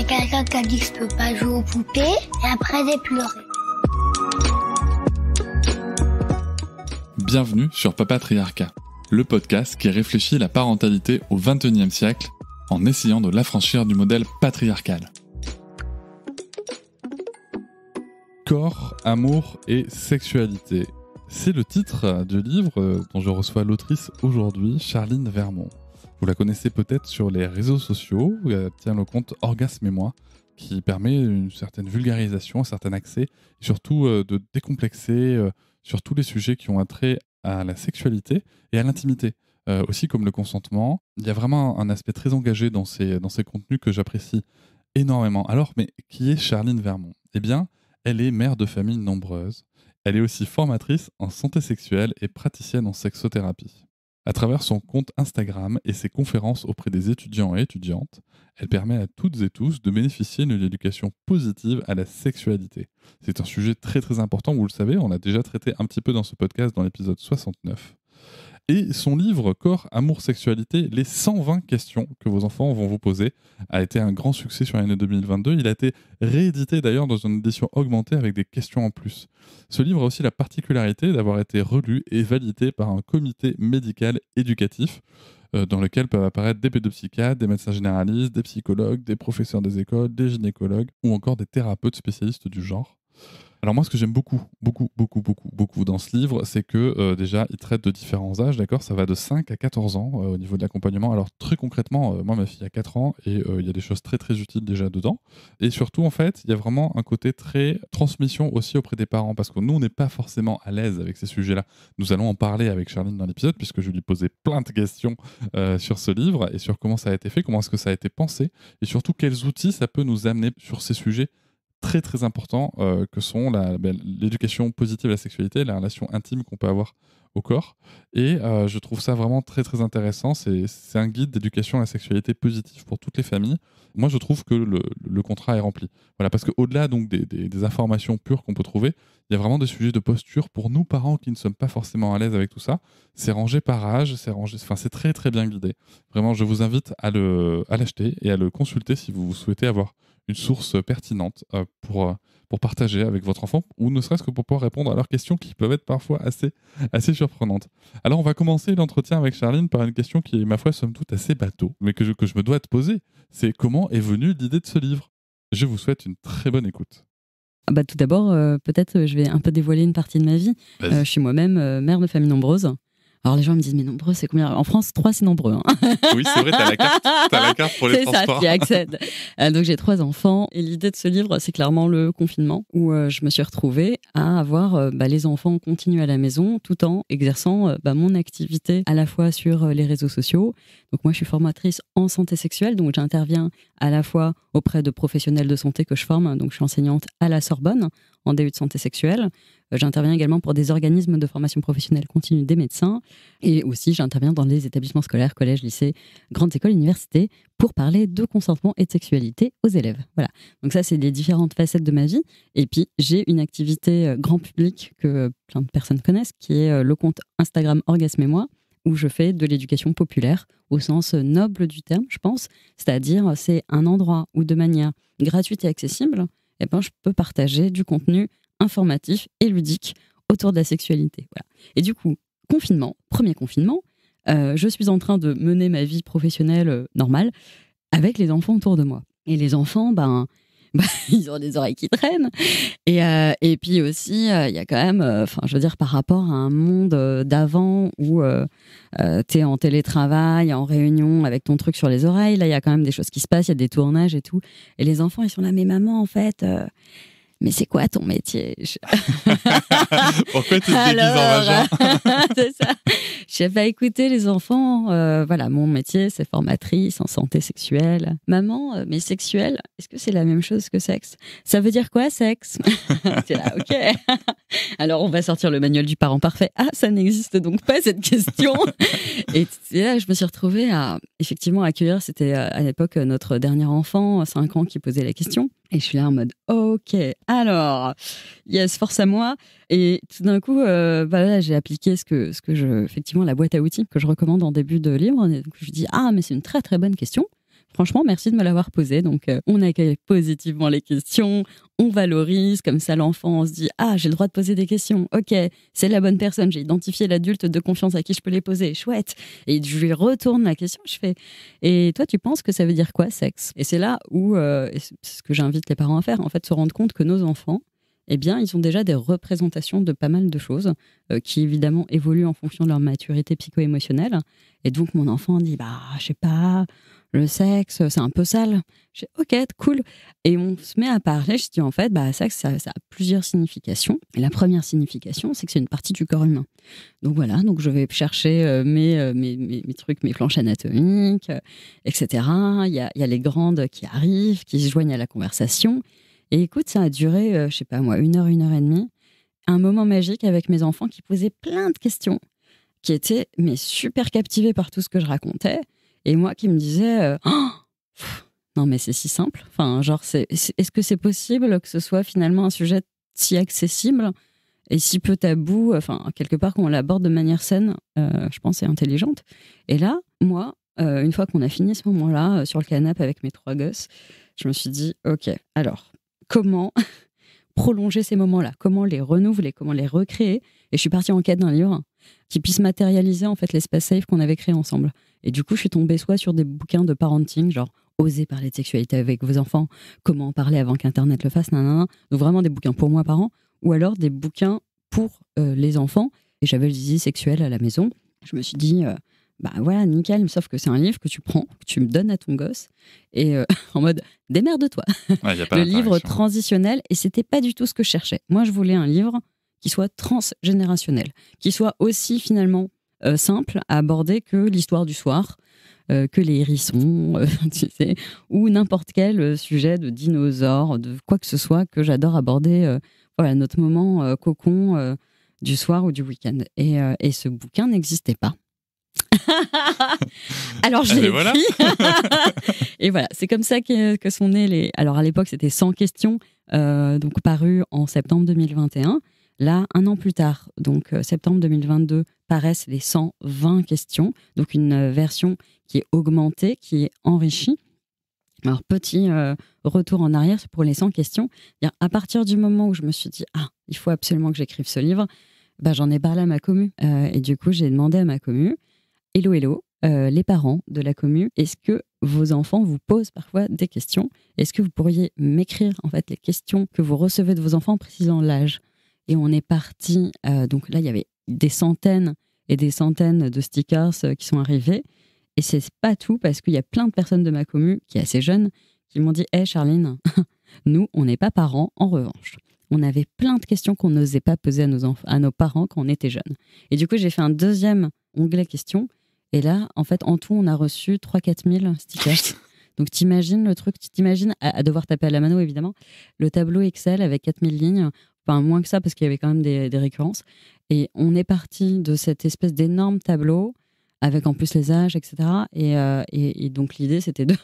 a quelqu'un qui a dit que je peux pas jouer aux poupées, et après j'ai pleuré. Bienvenue sur Papatriarcat, le podcast qui réfléchit la parentalité au XXIe siècle en essayant de l'affranchir du modèle patriarcal. Corps, amour et sexualité. C'est le titre du livre dont je reçois l'autrice aujourd'hui, Charline Vermont. Vous la connaissez peut-être sur les réseaux sociaux, elle tient le compte Orgasme et moi, qui permet une certaine vulgarisation, un certain accès, et surtout de décomplexer sur tous les sujets qui ont trait à la sexualité et à l'intimité. Aussi comme le consentement. Il y a vraiment un aspect très engagé dans ces contenus que j'apprécie énormément. Alors, mais qui est Charline Vermont ? Eh bien, elle est mère de famille nombreuse. Elle est aussi formatrice en santé sexuelle et praticienne en sexothérapie. À travers son compte Instagram et ses conférences auprès des étudiants et étudiantes, elle permet à toutes et tous de bénéficier d'une éducation positive à la sexualité. C'est un sujet très très important, vous le savez, on l'a déjà traité un petit peu dans ce podcast dans l'épisode 69. Et son livre Corps, amour, sexualité, les 120 questions que vos enfants vont vous poser, a été un grand succès sur l'année 2022. Il a été réédité d'ailleurs dans une édition augmentée avec des questions en plus. Ce livre a aussi la particularité d'avoir été relu et validé par un comité médical éducatif dans lequel peuvent apparaître des pédopsychiatres, des médecins généralistes, des psychologues, des professeurs des écoles, des gynécologues ou encore des thérapeutes spécialistes du genre. Alors moi, ce que j'aime beaucoup dans ce livre, c'est que déjà, il traite de différents âges, d'accord ? Ça va de 5 à 14 ans au niveau de l'accompagnement. Alors très concrètement, moi, ma fille a 4 ans et il y a des choses très très utiles déjà dedans. Et surtout, en fait, il y a vraiment un côté très transmission aussi auprès des parents parce que nous, on n'est pas forcément à l'aise avec ces sujets-là. Nous allons en parler avec Charline dans l'épisode puisque je lui posais plein de questions sur ce livre et sur comment ça a été fait, comment est-ce que ça a été pensé et surtout quels outils ça peut nous amener sur ces sujets très très importants que sont l'éducation positive à la sexualité, la relation intime qu'on peut avoir au corps. Et je trouve ça vraiment très très intéressant. C'est un guide d'éducation à la sexualité positive pour toutes les familles. Moi, je trouve que le contrat est rempli. Voilà, parce qu'au-delà donc des informations pures qu'on peut trouver, il y a vraiment des sujets de posture pour nous parents qui ne sommes pas forcément à l'aise avec tout ça. C'est rangé par âge, c'est très très bien guidé. Vraiment, je vous invite à l'acheter et à le consulter si vous souhaitez avoir une source pertinente pour partager avec votre enfant ou ne serait-ce que pour pouvoir répondre à leurs questions qui peuvent être parfois assez surprenantes. Alors on va commencer l'entretien avec Charline par une question qui est, ma foi, somme toute assez bateau, mais que je me dois te poser. C'est comment est venue l'idée de ce livre ? Je vous souhaite une très bonne écoute. Tout d'abord, peut-être je vais un peu dévoiler une partie de ma vie. Je suis moi-même mère de famille nombreuse. Alors les gens me disent, mais nombreux, c'est combien ? En France, 3, c'est nombreux. Hein. Oui, c'est vrai, t'as la carte pour les transports. C'est ça, tu y accèdes. Donc j'ai 3 enfants. Et l'idée de ce livre, c'est clairement le confinement, où je me suis retrouvée à avoir les enfants continuent à la maison, tout en exerçant mon activité à la fois sur les réseaux sociaux. Donc moi, je suis formatrice en santé sexuelle, donc j'interviens à la fois auprès de professionnels de santé que je forme. Donc je suis enseignante à la Sorbonne, en DU de santé sexuelle. J'interviens également pour des organismes de formation professionnelle continue des médecins et aussi j'interviens dans les établissements scolaires, collèges, lycées, grandes écoles, universités pour parler de consentement et de sexualité aux élèves. Voilà. Donc ça, c'est les différentes facettes de ma vie. Et puis, j'ai une activité grand public que plein de personnes connaissent qui est le compte Instagram Orgasme et moi où je fais de l'éducation populaire au sens noble du terme, je pense. C'est-à-dire, c'est un endroit où de manière gratuite et accessible, je peux partager du contenu informatif et ludique autour de la sexualité. Voilà. Et du coup, premier confinement, je suis en train de mener ma vie professionnelle normale avec les enfants autour de moi. Et les enfants, ils ont des oreilles qui traînent. Et puis aussi, il y a quand même, par rapport à un monde d'avant où t'es en télétravail, en réunion avec ton truc sur les oreilles, là, il y a quand même des choses qui se passent, il y a des tournages et tout. Et les enfants, ils sont là, mais maman, en fait... mais c'est quoi ton métier ? Pourquoi tu te déguises en vagin ? C'est ça. Je vais écouter les enfants. Mon métier, c'est formatrice en santé sexuelle. Maman, mais sexuelle, est-ce que c'est la même chose que sexe ? Ça veut dire quoi, sexe ? C'est là, ok. Alors, on va sortir le manuel du parent parfait. Ah, ça n'existe donc pas, cette question. Et là, je me suis retrouvée à, effectivement, accueillir, c'était à l'époque notre dernier enfant, 5 ans, qui posait la question. Et je suis là en mode, ok, alors, yes, force à moi. Et tout d'un coup, j'ai appliqué effectivement, la boîte à outils que je recommande en début de livre. Donc, je dis, mais c'est une très très bonne question. Franchement, merci de me l'avoir posé. Donc, on accueille positivement les questions, on valorise, comme ça l'enfant on se dit « Ah, j'ai le droit de poser des questions. Ok, c'est la bonne personne, j'ai identifié l'adulte de confiance à qui je peux les poser. Chouette !» Et je lui retourne la question, je fais « Et toi, tu penses que ça veut dire quoi, sexe ?» Et c'est là où, et c'est ce que j'invite les parents à faire, en fait, se rendre compte que nos enfants, eh bien, ils ont déjà des représentations de pas mal de choses qui, évidemment, évoluent en fonction de leur maturité psycho-émotionnelle. Et donc, mon enfant dit « Bah, je sais pas... Le sexe, c'est un peu sale. Je dis, ok, cool. Et on se met à parler. Je dis, en fait, sexe, ça a plusieurs significations. Et la première signification, c'est que c'est une partie du corps humain. Donc voilà, donc je vais chercher mes trucs, mes planches anatomiques, etc. Il y a les grandes qui arrivent, qui se joignent à la conversation. Et écoute, ça a duré, je sais pas moi, 1 heure et demie. Un moment magique avec mes enfants qui posaient plein de questions, qui étaient super captivés par tout ce que je racontais. Et moi qui me disais, non mais c'est si simple. Enfin, genre, est-ce que c'est possible que ce soit finalement un sujet si accessible et si peu tabou, enfin, quelque part qu'on l'aborde de manière saine, je pense, et intelligente. Et là, moi, une fois qu'on a fini ce moment-là, sur le canapé avec mes 3 gosses, je me suis dit, ok, alors, comment prolonger ces moments-là? Comment les renouveler? Comment les recréer? Et je suis partie en quête d'un livre qui puisse matérialiser en fait l'espace safe qu'on avait créé ensemble. Et du coup, je suis tombée soit sur des bouquins de parenting, genre oser parler de sexualité avec vos enfants, comment en parler avant qu'Internet le fasse, nanana. Donc vraiment des bouquins pour moi, parents, ou alors des bouquins pour les enfants. Et j'avais le zizi sexuel à la maison. Je me suis dit, voilà, nickel, sauf que c'est un livre que tu prends, que tu me donnes à ton gosse, et en mode démerde-toi. Ouais, y a pas le livre d'interaction. transitionnel, et c'était pas du tout ce que je cherchais. Moi, je voulais un livre qui soit transgénérationnel, qui soit aussi finalement simple à aborder que l'histoire du soir, que les hérissons, tu sais, ou n'importe quel sujet de dinosaures, de quoi que ce soit que j'adore aborder. Voilà, notre moment cocon du soir ou du week-end. Et ce bouquin n'existait pas. Alors je l'ai voilà. écrit. Et voilà, c'est comme ça que sont nées les... Alors à l'époque, c'était 100 questions, donc paru en septembre 2021. Là, 1 an plus tard, donc septembre 2022, paraissent les 120 questions. Donc une version qui est augmentée, qui est enrichie. Alors petit retour en arrière pour les 100 questions. À partir du moment où je me suis dit « Ah, il faut absolument que j'écrive ce livre », j'en ai parlé à ma commu. Et du coup, j'ai demandé à ma commu « Hello, les parents de la commu, est-ce que vos enfants vous posent parfois des questions? Est-ce que vous pourriez m'écrire en fait les questions que vous recevez de vos enfants en précisant l'âge ?» Et on est parti, donc là, il y avait des centaines et des centaines de stickers qui sont arrivés. Et c'est pas tout, parce qu'il y a plein de personnes de ma commu, qui est assez jeune, qui m'ont dit « Hey Charline, nous, on n'est pas parents, en revanche. On avait plein de questions qu'on n'osait pas poser à nos parents quand on était jeunes. » Et du coup, j'ai fait un deuxième onglet questions. Et là, en fait, en tout, on a reçu 3-4 000 stickers. Donc, t'imagines le truc, t'imagines, à devoir taper à la mano, évidemment, le tableau Excel avec 4000 lignes. Enfin, moins que ça, parce qu'il y avait quand même des récurrences. Et on est parti de cette espèce d'énorme tableau, avec en plus les âges, etc. Et donc, l'idée, c'était de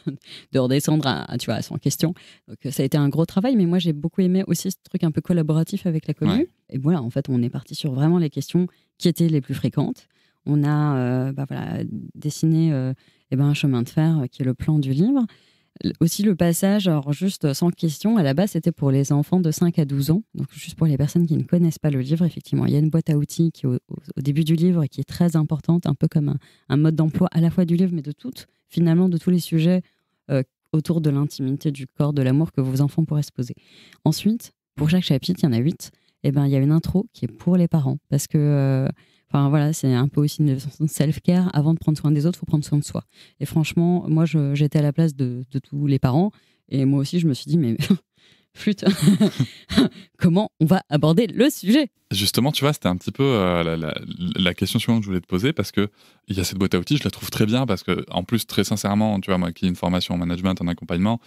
redescendre à 100 questions. Donc, ça a été un gros travail, mais moi, j'ai beaucoup aimé aussi ce truc un peu collaboratif avec la commune. Ouais. Et voilà, en fait, on est parti sur vraiment les questions qui étaient les plus fréquentes. On a dessiné un chemin de fer qui est le plan du livre. Aussi le passage, alors juste sans question, à la base c'était pour les enfants de 5 à 12 ans, donc juste pour les personnes qui ne connaissent pas le livre, effectivement, il y a une boîte à outils qui est au début du livre et qui est très importante, un peu comme un mode d'emploi à la fois du livre, mais de tous les sujets autour de l'intimité, du corps, de l'amour que vos enfants pourraient se poser. Ensuite, pour chaque chapitre, il y en a 8, il y a une intro qui est pour les parents, parce que... c'est un peu aussi une self-care. Avant de prendre soin des autres, il faut prendre soin de soi. Et franchement, moi, j'étais à la place de tous les parents. Et moi aussi, je me suis dit, mais flûte, comment on va aborder le sujet? Justement, tu vois, c'était un petit peu la question suivante que je voulais te poser, parce que il y a cette boîte à outils, je la trouve très bien, parce que en plus, très sincèrement, tu vois, moi qui ai une formation en management, en accompagnement,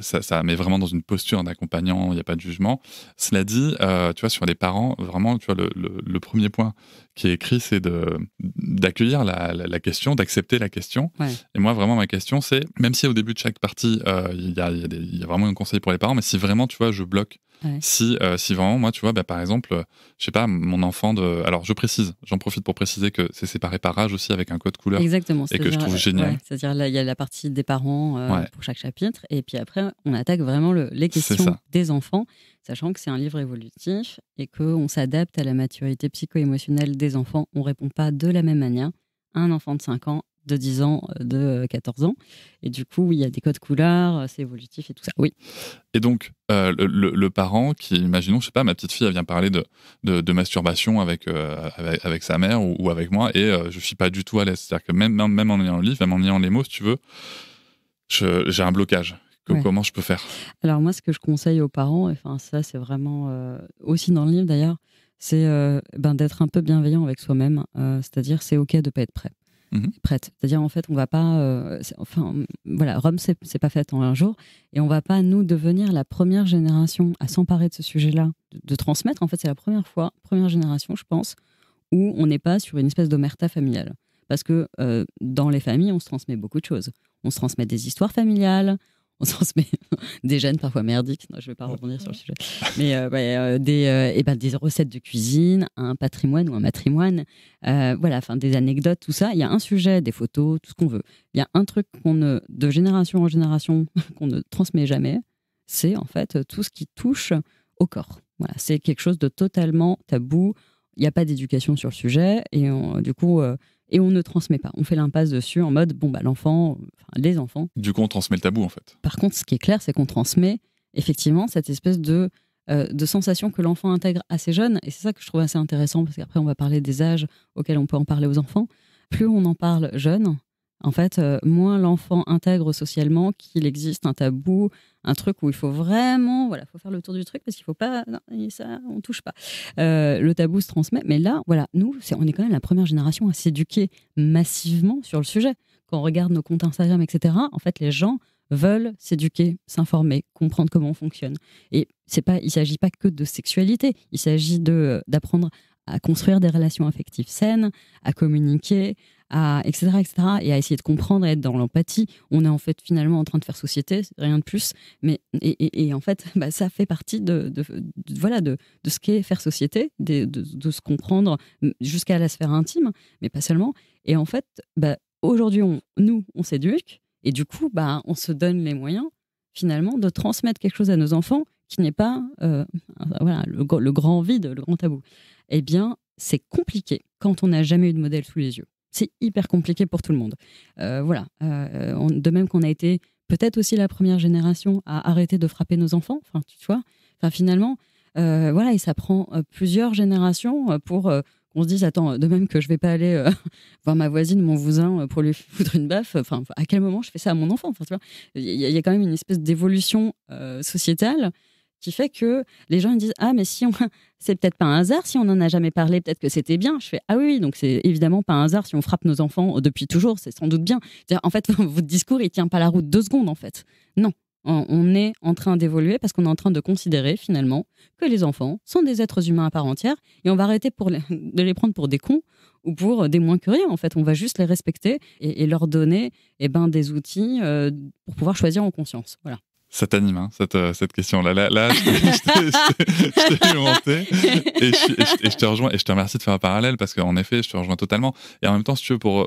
ça met vraiment dans une posture d'accompagnant, il n'y a pas de jugement. Cela dit, tu vois, sur les parents, vraiment, tu vois, le premier point qui est écrit, c'est d'accueillir la question, d'accepter la question. Ouais. Et moi, vraiment, ma question, c'est, même si au début de chaque partie, il y a vraiment un conseil pour les parents, mais si vraiment, tu vois, je bloque Ouais. Si vraiment, moi, tu vois, par exemple, je sais pas, mon enfant alors, j'en profite pour préciser que c'est séparé par âge aussi avec un code couleur. Exactement. Et que je trouve génial. Ouais, c'est-à-dire, là, il y a la partie des parents Ouais. pour chaque chapitre. Et puis après, on attaque vraiment les questions des enfants, sachant que c'est un livre évolutif et qu'on s'adapte à la maturité psycho-émotionnelle des enfants. On ne répond pas de la même manière à un enfant de 5 ans, de 10 ans, de 14 ans. Et du coup, il y a des codes couleurs, c'est évolutif et tout ça. Oui. Et donc, le parent qui, imaginons, je sais pas, ma petite fille, elle vient parler de masturbation avec sa mère ou avec moi, et je suis pas du tout à l'aise. C'est-à-dire que même en ayant le livre, même en ayant les mots, si tu veux, j'ai un blocage. Ouais. Comment je peux faire ? Alors moi, ce que je conseille aux parents, enfin ça c'est vraiment aussi dans le livre d'ailleurs, c'est d'être un peu bienveillant avec soi-même. C'est-à-dire, c'est ok de pas être prête. C'est-à-dire, en fait, on va pas... voilà, Rome, c'est pas fait en un jour. Et on va pas, nous, devenir la première génération à s'emparer de ce sujet-là, de transmettre. En fait, c'est la première génération, je pense, où on n'est pas sur une espèce d'omerta familiale. Parce que dans les familles, on se transmet beaucoup de choses. On se transmet des histoires familiales, on se transmet des gènes parfois merdiques. Non, je ne vais pas rebondir sur le sujet. Mais des recettes de cuisine, un patrimoine ou un matrimoine, des anecdotes, tout ça. Il y a un sujet, des photos, tout ce qu'on veut. Il y a un truc de génération en génération qu'on ne transmet jamais, c'est en fait tout ce qui touche au corps. Voilà, c'est quelque chose de totalement tabou. Il n'y a pas d'éducation sur le sujet et et on ne transmet pas. On fait l'impasse dessus en mode, les enfants. Du coup, on transmet le tabou, en fait. Par contre, ce qui est clair, c'est qu'on transmet effectivement cette espèce de sensation que l'enfant intègre assez jeune. Et c'est ça que je trouve assez intéressant, parce qu'après, on va parler des âges auxquels on peut en parler aux enfants. Plus on en parle jeune, en fait, moins l'enfant intègre socialement qu'il existe un tabou, un truc où il faut vraiment, faut faire le tour du truc, parce qu'il faut pas, non, ça, on touche pas. Le tabou se transmet, mais là, nous, on est quand même la première génération à s'éduquer massivement sur le sujet. Quand on regarde nos comptes Instagram, etc., en fait, les gens veulent s'éduquer, s'informer, comprendre comment on fonctionne. Et il s'agit pas que de sexualité, il s'agit d'apprendre à construire des relations affectives saines, à communiquer, etc., et à essayer de comprendre et être dans l'empathie. On est en fait finalement en train de faire société, rien de plus. Mais, et en fait, ça fait partie de ce qu'est faire société, de se comprendre jusqu'à la sphère intime, mais pas seulement. Et en fait, aujourd'hui, on s'éduque, et du coup, on se donne les moyens finalement de transmettre quelque chose à nos enfants qui n'est pas le grand vide, le grand tabou. Eh bien, c'est compliqué quand on n'a jamais eu de modèle sous les yeux. C'est hyper compliqué pour tout le monde. De même qu'on a été peut-être aussi la première génération à arrêter de frapper nos enfants. Enfin, tu vois. Enfin, finalement, et ça prend plusieurs générations pour qu'on se dise, attends, de même que je vais pas aller voir ma voisine, mon voisin, pour lui foutre une baffe. Enfin, à quel moment je fais ça à mon enfant? Enfin, tu vois, il y a quand même une espèce d'évolution sociétale qui fait que les gens ils disent, ah, mais c'est peut-être pas un hasard si on n'en a jamais parlé, peut-être que c'était bien. Je fais, ah oui, donc c'est évidemment pas un hasard si on frappe nos enfants depuis toujours, c'est sans doute bien. C'est-à-dire, en fait, votre discours il tient pas la route 2 secondes, en fait. Non, on est en train d'évoluer parce qu'on est en train de considérer finalement que les enfants sont des êtres humains à part entière, et on va arrêter de les prendre pour des cons ou pour des moins que rien. En fait, on va juste les respecter et leur donner des outils pour pouvoir choisir en conscience. Voilà. Ça t'anime, hein, cette question-là. Là, je t'ai inventé. Et je te rejoins, et je te remercie de faire un parallèle, parce qu'en effet, je te rejoins totalement. Et en même temps, si tu veux, pour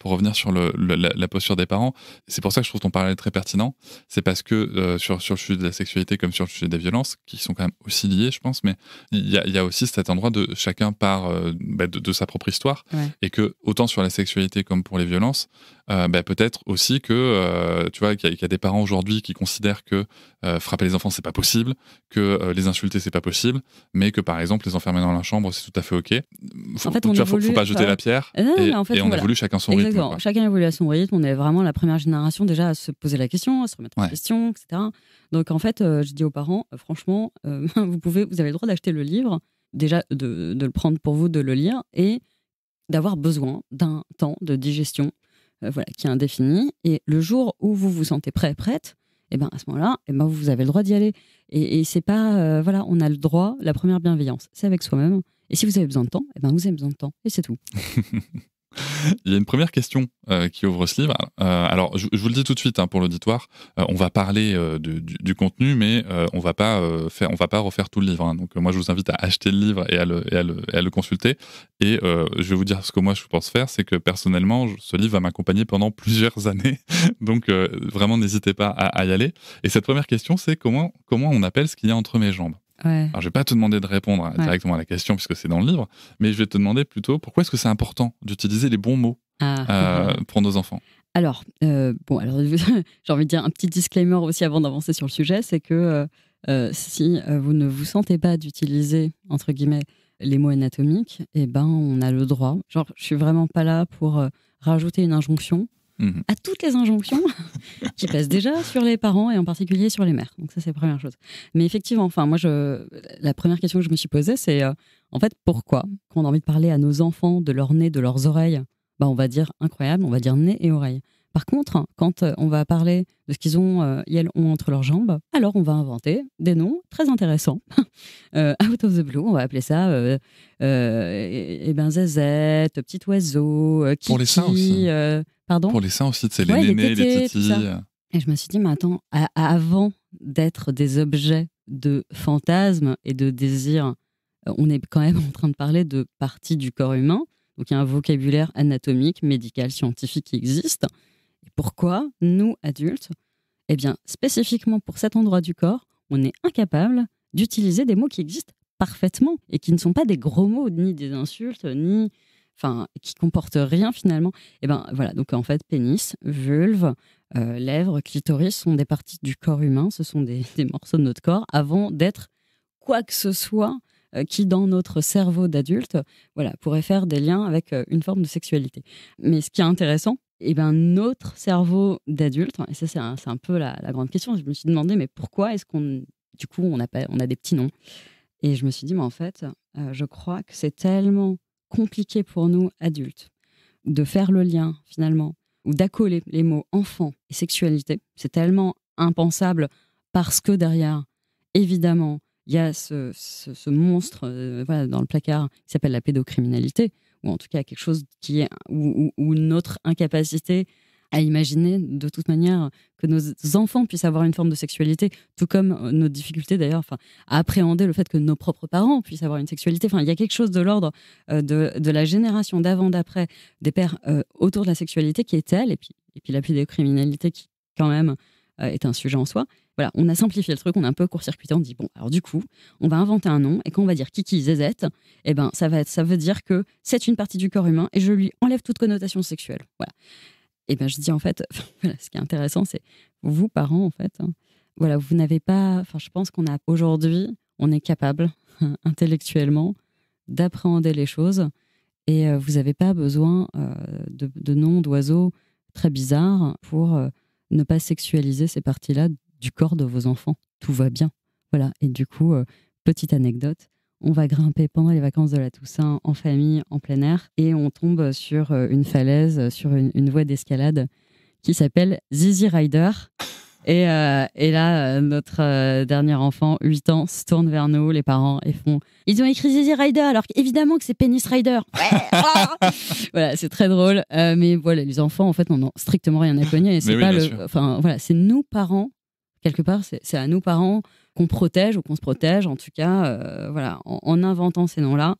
revenir sur la posture des parents, c'est pour ça que je trouve ton parallèle très pertinent. C'est parce que sur le sujet de la sexualité comme sur le sujet des violences, qui sont quand même aussi liés, je pense, mais il y a aussi cet endroit de chacun part de sa propre histoire. Ouais. Et que, autant sur la sexualité comme pour les violences, peut-être aussi que, tu vois, qu'il y a des parents aujourd'hui qui considèrent que frapper les enfants c'est pas possible, que les insulter c'est pas possible, mais que par exemple les enfermer dans la chambre c'est tout à fait ok. Faut pas jeter la pierre, on évolue chacun son Exactement. rythme. Chacun évolue à son rythme. On est vraiment la première génération déjà à se poser la question, à se remettre en question, etc. Donc en fait, je dis aux parents, franchement, vous avez le droit d'acheter le livre, déjà de le prendre pour vous, de le lire, et d'avoir besoin d'un temps de digestion qui est indéfini. Et le jour où vous vous sentez prête, à ce moment-là, vous avez le droit d'y aller. Et c'est pas, on a le droit, la première bienveillance, c'est avec soi-même. Et si vous avez besoin de temps, vous avez besoin de temps. Et c'est tout. Il y a une première question qui ouvre ce livre. Alors, je vous le dis tout de suite pour l'auditoire, on va parler du contenu, mais on va pas refaire tout le livre. Donc, moi, je vous invite à acheter le livre et à le consulter. Et je vais vous dire ce que moi je pense faire, c'est que personnellement, ce livre va m'accompagner pendant plusieurs années. Donc, vraiment, n'hésitez pas à y aller. Et cette première question, c'est comment on appelle ce qu'il y a entre mes jambes. Ouais. Alors, je vais pas te demander de répondre directement à la question puisque c'est dans le livre, mais je vais te demander plutôt pourquoi est-ce que c'est important d'utiliser les bons mots pour nos enfants. Alors, j'ai envie de dire un petit disclaimer aussi avant d'avancer sur le sujet, c'est que si vous ne vous sentez pas d'utiliser, entre guillemets, les mots anatomiques, on a le droit. Genre, je suis vraiment pas là pour rajouter une injonction à toutes les injonctions qui pèsent déjà sur les parents et en particulier sur les mères. Donc ça, c'est la première chose. Mais effectivement, la première question que je me suis posée, c'est en fait, pourquoi, quand on a envie de parler à nos enfants de leur nez, de leurs oreilles, on va dire incroyable, on va dire nez et oreille. Par contre, quand on va parler de ce qu'ils ont, elles ont entre leurs jambes, alors on va inventer des noms très intéressants. Out of the blue, on va appeler ça zézette, petit oiseau, kiki. Pour les seins aussi. Pardon ? Pour les seins aussi, c'est les nénés, les titis. Et je me suis dit, mais attends, avant d'être des objets de fantasmes et de désirs, on est quand même en train de parler de parties du corps humain. Donc il y a un vocabulaire anatomique, médical, scientifique qui existe. Et pourquoi, nous, adultes, spécifiquement pour cet endroit du corps, on est incapable d'utiliser des mots qui existent parfaitement et qui ne sont pas des gros mots, ni des insultes, qui comportent rien finalement. Donc en fait, pénis, vulve, lèvres, clitoris sont des parties du corps humain, ce sont des morceaux de notre corps avant d'être quoi que ce soit qui, dans notre cerveau d'adulte, pourrait faire des liens avec une forme de sexualité. Mais ce qui est intéressant, notre cerveau d'adulte, et ça c'est un peu la grande question, je me suis demandé, mais pourquoi est-ce qu'on a des petits noms ? Et je me suis dit, mais en fait, je crois que c'est tellement compliqué pour nous, adultes, de faire le lien, finalement, ou d'accoler les mots enfant et sexualité. C'est tellement impensable parce que derrière, évidemment, il y a ce monstre dans le placard qui s'appelle la pédocriminalité, ou en tout cas quelque chose qui est ou notre incapacité à imaginer de toute manière que nos enfants puissent avoir une forme de sexualité, tout comme nos difficultés d'ailleurs à appréhender le fait que nos propres parents puissent avoir une sexualité. Il y a quelque chose de l'ordre de la génération d'avant, d'après, des pères autour de la sexualité qui est telle, et puis la pédocriminalité qui quand même est un sujet en soi. Voilà, on a simplifié le truc, on a un peu court-circuité, on dit bon, alors du coup, on va inventer un nom, et quand on va dire kiki, zézette, ça veut dire que c'est une partie du corps humain, et je lui enlève toute connotation sexuelle. Voilà. Et je dis en fait, ce qui est intéressant, c'est vous, parents, en fait, vous n'avez pas, je pense qu'on a aujourd'hui, on est capable intellectuellement d'appréhender les choses, et vous n'avez pas besoin de noms d'oiseaux très bizarres pour ne pas sexualiser ces parties-là du corps de vos enfants. Tout va bien. Voilà. Et du coup, petite anecdote, on va grimper pendant les vacances de la Toussaint en famille, en plein air, et on tombe sur une falaise, sur une voie d'escalade qui s'appelle Zizi Rider. Et là, notre dernier enfant, 8 ans, se tourne vers nous, les parents, et font « Ils ont écrit Zizi Rider, alors évidemment que c'est Pénis Rider !» Ouais. Voilà, c'est très drôle. Mais voilà, les enfants, en fait, n'en ont strictement rien à cogner. Et c'est pas c'est nous, parents, quelque part, c'est à nous, parents, qu'on protège ou qu'on se protège, en tout cas, en inventant ces noms-là,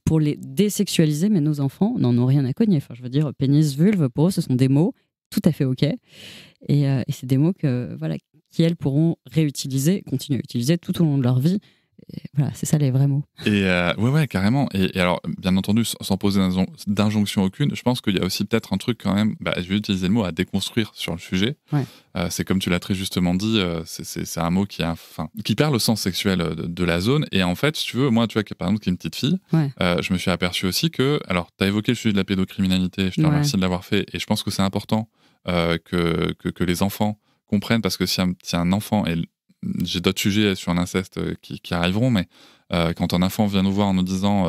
pour les désexualiser, mais nos enfants n'en ont rien à cogner. Je veux dire, pénis, vulve, pour eux, ce sont des mots tout à fait OK. Et c'est des mots qui, elles, pourront réutiliser, continuer à utiliser tout au long de leur vie. Et voilà, c'est ça les vrais mots. Et ouais, carrément. Et alors, bien entendu, sans poser d'injonction aucune, je pense qu'il y a aussi peut-être un truc quand même, je vais utiliser le mot, à déconstruire sur le sujet. Ouais. C'est comme tu l'as très justement dit, c'est un mot qui perd le sens sexuel de la zone. Et en fait, si tu veux, moi, par exemple, qui est une petite fille, je me suis aperçu aussi que, alors, tu as évoqué le sujet de la pédocriminalité, je te remercie de l'avoir fait, et je pense que c'est important que les enfants comprennent, parce que si un enfant est... J'ai d'autres sujets sur l'inceste qui arriveront, mais quand un enfant vient nous voir en nous disant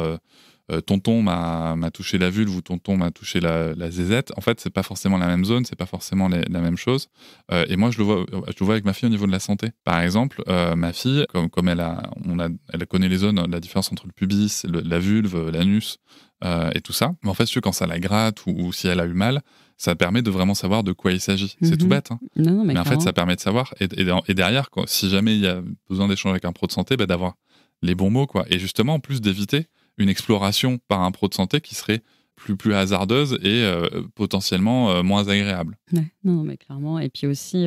tonton m'a touché la vulve ou tonton m'a touché la zézette. En fait, c'est pas forcément la même zone, c'est pas forcément la même chose. Et moi, je le vois avec ma fille au niveau de la santé. Par exemple, ma fille, comme elle connaît les zones, la différence entre le pubis, la vulve, l'anus et tout ça. Mais en fait, quand ça la gratte ou si elle a eu mal, ça permet de vraiment savoir de quoi il s'agit. C'est tout bête, hein. Non, mais en fait, ça permet de savoir. Et derrière, si jamais il y a besoin d'échanger avec un pro de santé, d'avoir les bons mots, quoi. Et justement, en plus d'éviter une exploration par un pro de santé qui serait plus hasardeuse et potentiellement moins agréable. Ouais, non, mais clairement. Et puis aussi,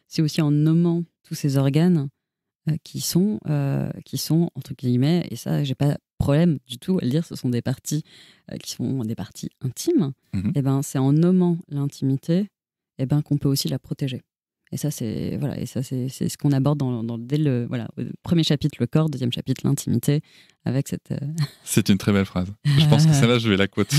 c'est aussi en nommant tous ces organes qui sont, entre guillemets, et ça, j'ai pas problème du tout à le dire, ce sont des parties qui sont des parties intimes. Et ben, c'est en nommant l'intimité qu'on peut aussi la protéger. Et ça, c'est ce qu'on aborde dès le premier chapitre, le corps, deuxième chapitre, l'intimité, avec cette. C'est une très belle phrase. Je pense que celle-là, je vais la quote.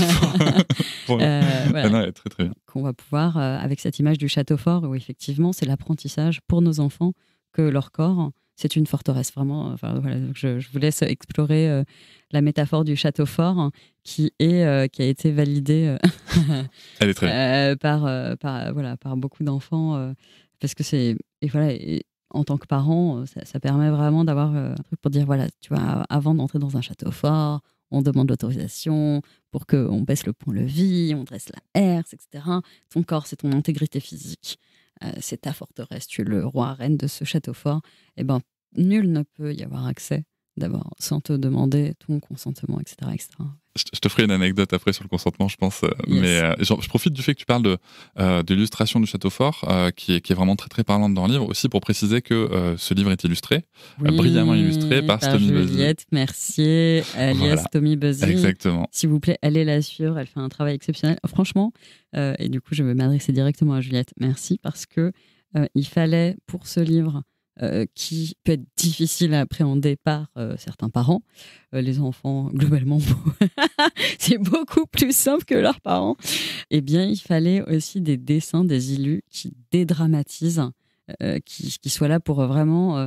Voilà. Non, elle est très très bien. Qu'on va pouvoir, avec cette image du château fort, où effectivement, c'est l'apprentissage pour nos enfants que leur corps, c'est une forteresse, vraiment. Enfin, voilà, donc je vous laisse explorer la métaphore du château fort qui a été validée Elle est très par beaucoup d'enfants. Parce que et en tant que parent, ça permet vraiment d'avoir un truc pour dire, voilà, tu vois, avant d'entrer dans un château fort, on demande l'autorisation pour qu'on baisse le pont-levis, on dresse la herse, etc. Ton corps, c'est ton intégrité physique. C'est ta forteresse, tu es le roi, reine de ce château fort. Et ben, nul ne peut y avoir accès, d'abord, sans te demander ton consentement, etc., etc. Je te ferai une anecdote après sur le consentement, je pense. Yes. Mais je profite du fait que tu parles de l'illustration du château fort, qui est vraiment très très parlante dans le livre, aussi pour préciser que ce livre est illustré, brillamment illustré par Tommy Buzzy. Juliette Mercier, alias Tommy Buzzy. Exactement. S'il vous plaît, allez la suivre, elle fait un travail exceptionnel. Franchement, et du coup, je vais m'adresser directement à Juliette. Merci, parce que il fallait, pour ce livre, qui peut être difficile à appréhender par certains parents. Les enfants, globalement, c'est beaucoup plus simple que leurs parents. Eh bien, il fallait aussi des dessins, des illus qui dédramatisent, qui soient là pour vraiment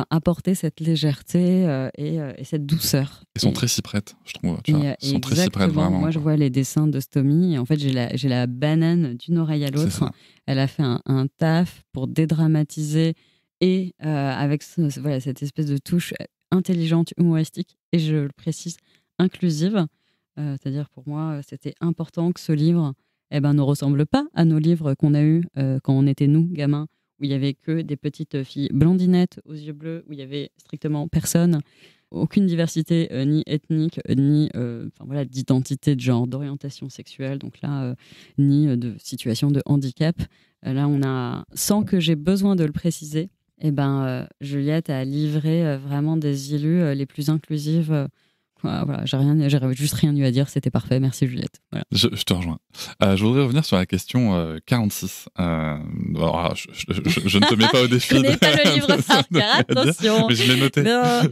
apporter cette légèreté et cette douceur. Ils sont très s'y prêtent, je trouve. Ils sont très s'y prêtent, vraiment. Moi, je vois les dessins de Stomy, et en fait, j'ai la banane d'une oreille à l'autre. Elle a fait un taf pour dédramatiser et avec cette espèce de touche intelligente, humoristique, et je le précise, inclusive. C'est-à-dire, pour moi, c'était important que ce livre ne ressemble pas à nos livres qu'on a eus quand on était, nous, gamins, où il n'y avait que des petites filles blondinettes aux yeux bleus, où il n'y avait strictement personne, aucune diversité, ni ethnique, ni d'identité de genre, d'orientation sexuelle, donc là, ni de situation de handicap. Là, on a, sans que j'ai besoin de le préciser, Juliette a livré vraiment des illus les plus inclusives. Voilà, j'ai juste rien eu à dire, c'était parfait. Merci Juliette. Voilà. Je te rejoins. Je voudrais revenir sur la question 46. Alors, je ne te mets pas au défi. Je connais pas le livre par cœur, attention. Mais je l'ai noté.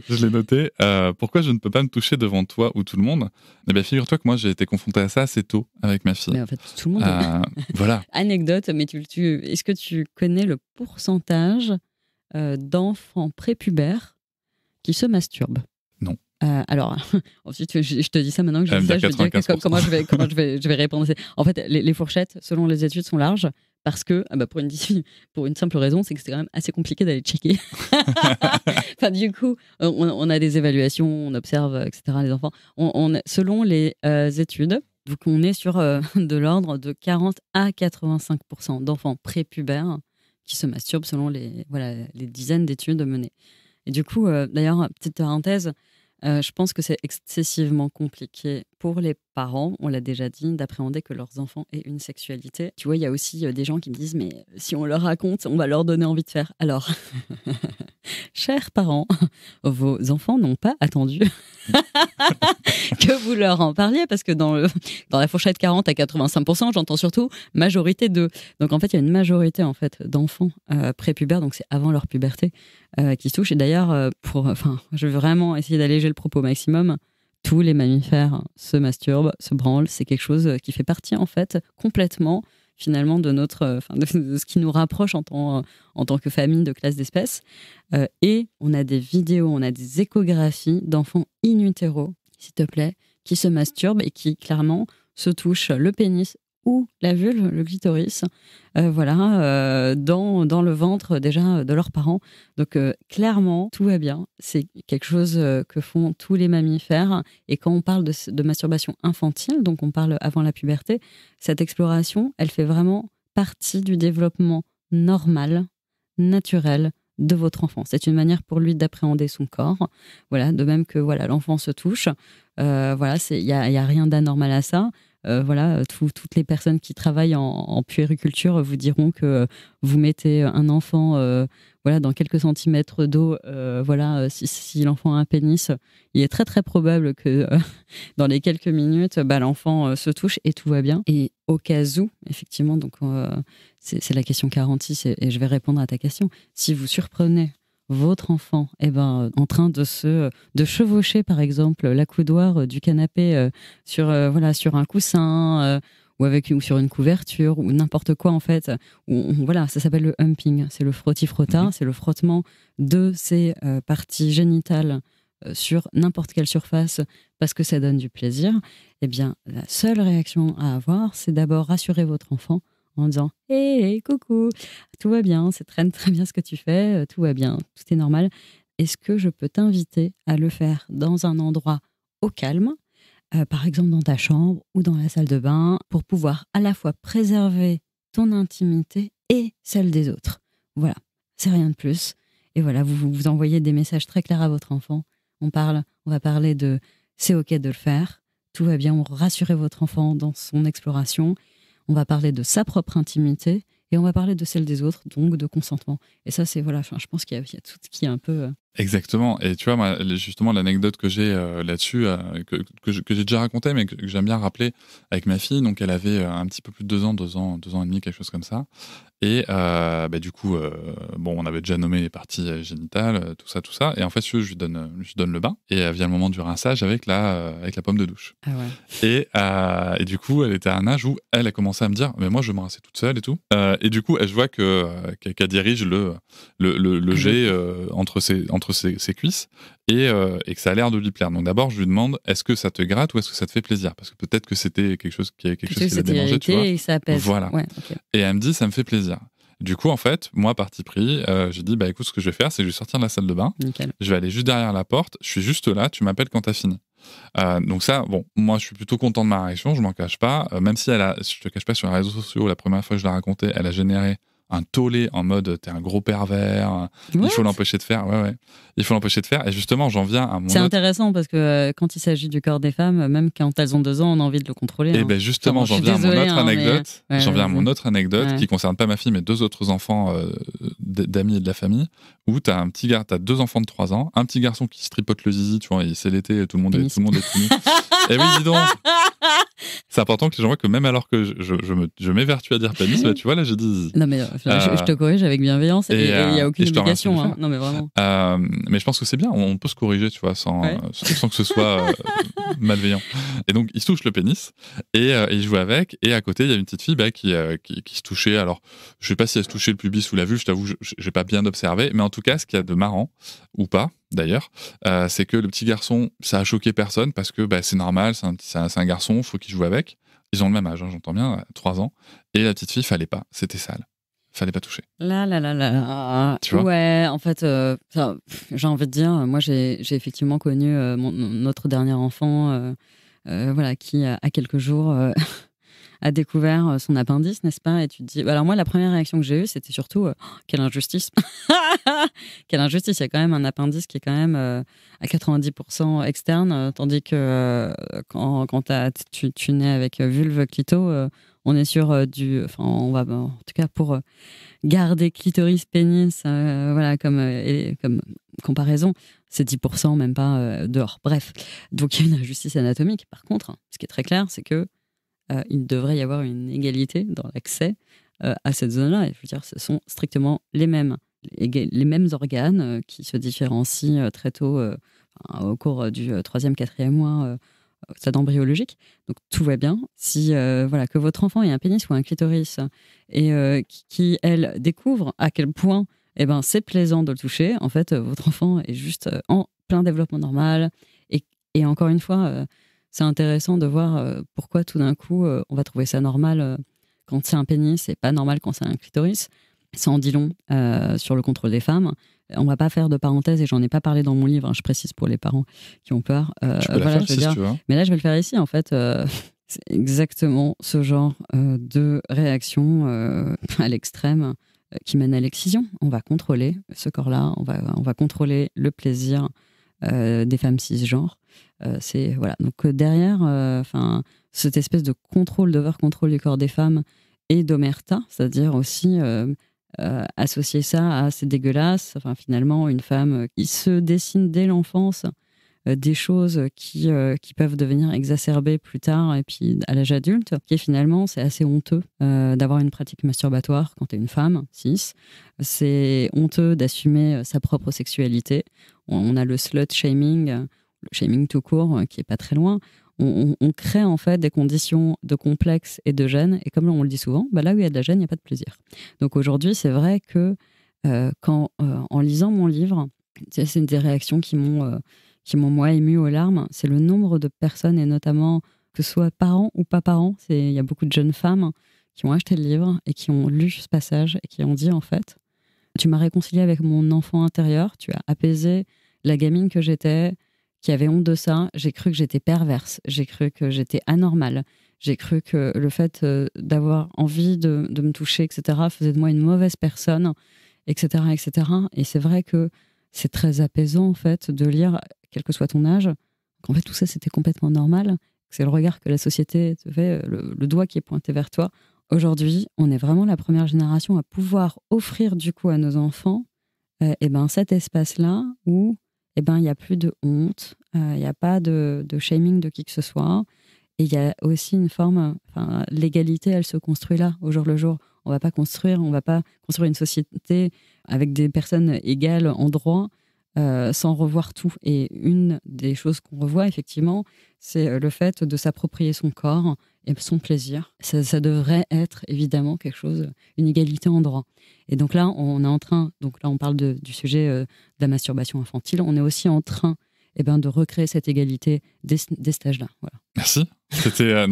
Je l'ai noté. Pourquoi je ne peux pas me toucher devant toi ou tout le monde ? Eh bien, figure-toi que moi, j'ai été confronté à ça assez tôt avec ma fille. Mais en fait, tout le monde. Voilà. Anecdote, mais est-ce que tu connais le pourcentage d'enfants prépubères qui se masturbent? Non. Alors, ensuite, je te dis ça maintenant que je dis ça, je vais dire comment je vais répondre. En fait, les fourchettes, selon les études, sont larges parce que, pour une simple raison, c'est que c'est quand même assez compliqué d'aller checker. Enfin, du coup, on a des évaluations, on observe, etc. Les enfants. Selon les études, donc on est sur de l'ordre de 40 à 85% d'enfants prépubères qui se masturbent selon les dizaines d'études menées. Et du coup, d'ailleurs, petite parenthèse, je pense que c'est excessivement compliqué pour les parents, on l'a déjà dit, d'appréhender que leurs enfants aient une sexualité. Tu vois, il y a aussi des gens qui me disent, mais si on leur raconte, on va leur donner envie de faire. Alors, chers parents, vos enfants n'ont pas attendu que vous leur en parliez, parce que dans la fourchette 40 à 85%, j'entends surtout majorité de. Donc en fait, il y a une majorité d'enfants prépubères, donc c'est avant leur puberté, qui se touchent. Et d'ailleurs, je vais vraiment essayer d'alléger le propos au maximum. Tous les mammifères se masturbent, se branlent. C'est quelque chose qui fait partie, en fait, complètement, finalement, de ce qui nous rapproche en tant que famille de classe d'espèces. Et on a des vidéos, on a des échographies d'enfants in utero, s'il te plaît, qui se masturbent et qui clairement se touchent le pénis ou la vulve, le clitoris, dans le ventre déjà de leurs parents. Donc clairement, tout va bien. C'est quelque chose que font tous les mammifères. Et quand on parle de masturbation infantile, donc on parle avant la puberté, cette exploration, elle fait vraiment partie du développement normal, naturel de votre enfant. C'est une manière pour lui d'appréhender son corps. Voilà, de même que l'enfant se touche. Il y a rien d'anormal à ça. Toutes les personnes qui travaillent en puériculture vous diront que vous mettez un enfant dans quelques centimètres d'eau, si l'enfant a un pénis, il est très très probable que dans les quelques minutes, l'enfant se touche et tout va bien. Et au cas où, effectivement, donc c'est la question 46 et je vais répondre à ta question. Si vous surprenez votre enfant en train de chevaucher, par exemple, l'accoudoir du canapé sur un coussin ou sur une couverture ou n'importe quoi, en fait. Ça s'appelle le humping. C'est le frotti-frotta, c'est le frottement de ses parties génitales sur n'importe quelle surface parce que ça donne du plaisir. Eh bien, la seule réaction à avoir, c'est d'abord rassurer votre enfant en disant « Hey, coucou, tout va bien, c'est très, très bien ce que tu fais, tout va bien, tout est normal. Est-ce que je peux t'inviter à le faire dans un endroit au calme, par exemple dans ta chambre ou dans la salle de bain, pour pouvoir à la fois préserver ton intimité et celle des autres. » Voilà, c'est rien de plus. Et voilà, vous envoyez des messages très clairs à votre enfant. On va parler de « c'est OK de le faire, tout va bien », on rassurer votre enfant dans son exploration. On va parler de sa propre intimité et on va parler de celle des autres, donc de consentement. Et ça, c'est je pense qu'il y a tout ce qui est un peu... Exactement. Et tu vois, moi, justement, l'anecdote que j'ai là-dessus, que j'ai déjà racontée, mais que j'aime bien rappeler avec ma fille. Donc, elle avait un petit peu plus de 2 ans et demi, quelque chose comme ça. Et du coup, on avait déjà nommé les parties génitales, tout ça. Et en fait, je lui donne le bain. Et vient le moment du rinçage avec la pomme de douche. Ah ouais. Et du coup, elle était à un âge où elle a commencé à me dire, mais moi, je me rinçais toute seule et tout. Et du coup, je vois qu'elle dirige le jet entre ses cuisses et que ça a l'air de lui plaire. Donc d'abord, je lui demande, est-ce que ça te gratte ou est-ce que ça te fait plaisir? Parce que peut-être que c'était quelque chose qui l'a dérangé, tu vois. Et ça apaise. Voilà. Ouais, okay. Et elle me dit, ça me fait plaisir. Du coup, en fait, moi, parti pris, j'ai dit, écoute, ce que je vais faire, c'est que je vais sortir de la salle de bain. Nickel. Je vais aller juste derrière la porte. Je suis juste là. Tu m'appelles quand t'as fini. Donc ça, moi, je suis plutôt content de ma réaction. Je m'en cache pas. Même si je te cache pas, sur les réseaux sociaux, la première fois que je l'ai raconté, elle a généré un tollé en mode t'es un gros pervers, il faut l'empêcher de faire. Ouais. Il faut l'empêcher de faire. Et justement, j'en viens à mon. C'est intéressant parce que quand il s'agit du corps des femmes, même quand elles ont 2 ans, on a envie de le contrôler. Et ben justement, j'en viens à mon autre anecdote. J'en viens à mon autre anecdote qui concerne pas ma fille, mais 2 autres enfants d'amis et de la famille, où t'as 2 enfants de 3 ans, un petit garçon qui se tripote le zizi, tu vois, c'est l'été, tout le monde est tout nu. Et oui, dis donc. C'est important que les gens voient que même alors que je m'évertue à dire pénis, tu vois, là, j'ai dit zizi. Non, mais je te corrige avec bienveillance et il n'y a aucune obligation. Hein. Non, mais vraiment. Mais je pense que c'est bien, on peut se corriger, tu vois, sans que ce soit malveillant. Et donc, il se touche le pénis et il joue avec. Et à côté, il y a une petite fille qui se touchait. Alors, je sais pas si elle se touchait le pubis ou la vulve, je t'avoue, j'ai pas bien observé. Mais en tout cas, ce qu'il y a de marrant, ou pas, d'ailleurs, c'est que le petit garçon, ça a choqué personne parce que c'est normal, c'est un garçon, il faut qu'il joue avec. Ils ont le même âge, j'entends bien, 3 ans. Et la petite fille, fallait pas, c'était sale. Fallait pas toucher. Là. Tu vois ? Ouais, en fait, j'ai envie de dire, moi j'ai effectivement connu notre dernier enfant, qui à quelques jours a découvert son appendice, n'est-ce pas? Et tu te dis, alors moi la première réaction que j'ai eue, c'était surtout quelle injustice. Quelle injustice, il y a quand même un appendice qui est quand même à 90% externe, tandis que quand tu nais avec vulve clito, on est sur on va en tout cas pour garder clitoris pénis comme comparaison, c'est 10%, même pas dehors. Bref, donc il y a une injustice anatomique. Par contre, ce qui est très clair, c'est que il devrait y avoir une égalité dans l'accès à cette zone-là. Et je veux dire, ce sont strictement les mêmes organes qui se différencient très tôt au cours du 3e, 4e mois stade embryologique. Donc tout va bien. Si que votre enfant ait un pénis ou un clitoris et qui, elle, découvre à quel point c'est plaisant de le toucher, en fait, votre enfant est juste en plein développement normal. Et encore une fois, c'est intéressant de voir pourquoi tout d'un coup, on va trouver ça normal quand c'est un pénis et pas normal quand c'est un clitoris. Ça en dit long sur le contrôle des femmes. On va pas faire de parenthèse et j'en ai pas parlé dans mon livre, hein, je précise pour les parents qui ont peur. Tu peux la faire ici, si tu veux. Mais là, je vais le faire ici, en fait. C'est exactement ce genre de réaction à l'extrême qui mène à l'excision. On va contrôler ce corps-là, on va contrôler le plaisir des femmes cisgenres. C'est voilà. Donc derrière, cette espèce de contrôle, d'over-contrôle du corps des femmes et d'omerta, c'est-à-dire aussi associer ça à c'est dégueulasse. Enfin, finalement, une femme qui se dessine dès l'enfance des choses qui peuvent devenir exacerbées plus tard et puis à l'âge adulte, qui finalement, c'est assez honteux d'avoir une pratique masturbatoire quand tu es une femme, cis. C'est honteux d'assumer sa propre sexualité. On a le slut shaming, le shaming tout court, qui est pas très loin. On crée en fait des conditions de complexe et de gêne, et comme on le dit souvent, là où il y a de la gêne, il n'y a pas de plaisir. Donc aujourd'hui, c'est vrai que en lisant mon livre, c'est une des réactions qui m'ont moi émue aux larmes, c'est le nombre de personnes, et notamment que ce soit parents ou pas parents, il y a beaucoup de jeunes femmes qui ont acheté le livre et qui ont lu ce passage et qui ont dit en fait, tu m'as réconcilié avec mon enfant intérieur, tu as apaisé la gamine que j'étais, qui avait honte de ça, j'ai cru que j'étais perverse, j'ai cru que j'étais anormale, j'ai cru que le fait d'avoir envie de me toucher, etc., faisait de moi une mauvaise personne, etc., etc. Et c'est vrai que c'est très apaisant, en fait, de lire, quel que soit ton âge, qu'en fait, tout ça, c'était complètement normal, que c'est le regard que la société te fait, le doigt qui est pointé vers toi. Aujourd'hui, on est vraiment la première génération à pouvoir offrir, du coup, à nos enfants cet espace-là où il n'y a plus de honte, il n'y a pas de shaming de qui que ce soit, et il y a aussi une forme, l'égalité, elle se construit là, au jour le jour. On va pas construire une société avec des personnes égales en droit sans revoir tout. Et une des choses qu'on revoit, effectivement, c'est le fait de s'approprier son corps et son plaisir. Ça devrait être, évidemment, quelque chose, une égalité en droit. Et donc là, on parle du sujet de la masturbation infantile. On est aussi en train de recréer cette égalité dès cet âge-là. Voilà. Merci. C'était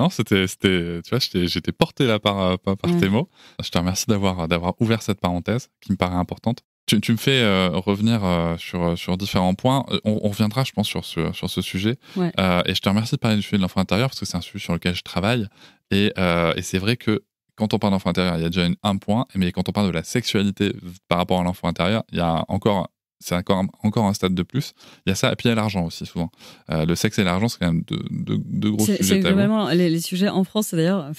tu vois, j'étais porté là par tes mots. Je te remercie d'avoir ouvert cette parenthèse qui me paraît importante. Tu me fais revenir sur différents points. On reviendra, je pense, sur ce sujet. Ouais. Et je te remercie de parler du sujet de l'enfant intérieur parce que c'est un sujet sur lequel je travaille. Et c'est vrai que quand on parle d'enfant intérieur, il y a déjà un point. Mais quand on parle de la sexualité par rapport à l'enfant intérieur, il y a encore un stade de plus. Il y a ça, et puis il y a l'argent aussi, souvent. Le sexe et l'argent, c'est quand même deux gros sujets tabous. C'est vraiment les sujets en France, d'ailleurs.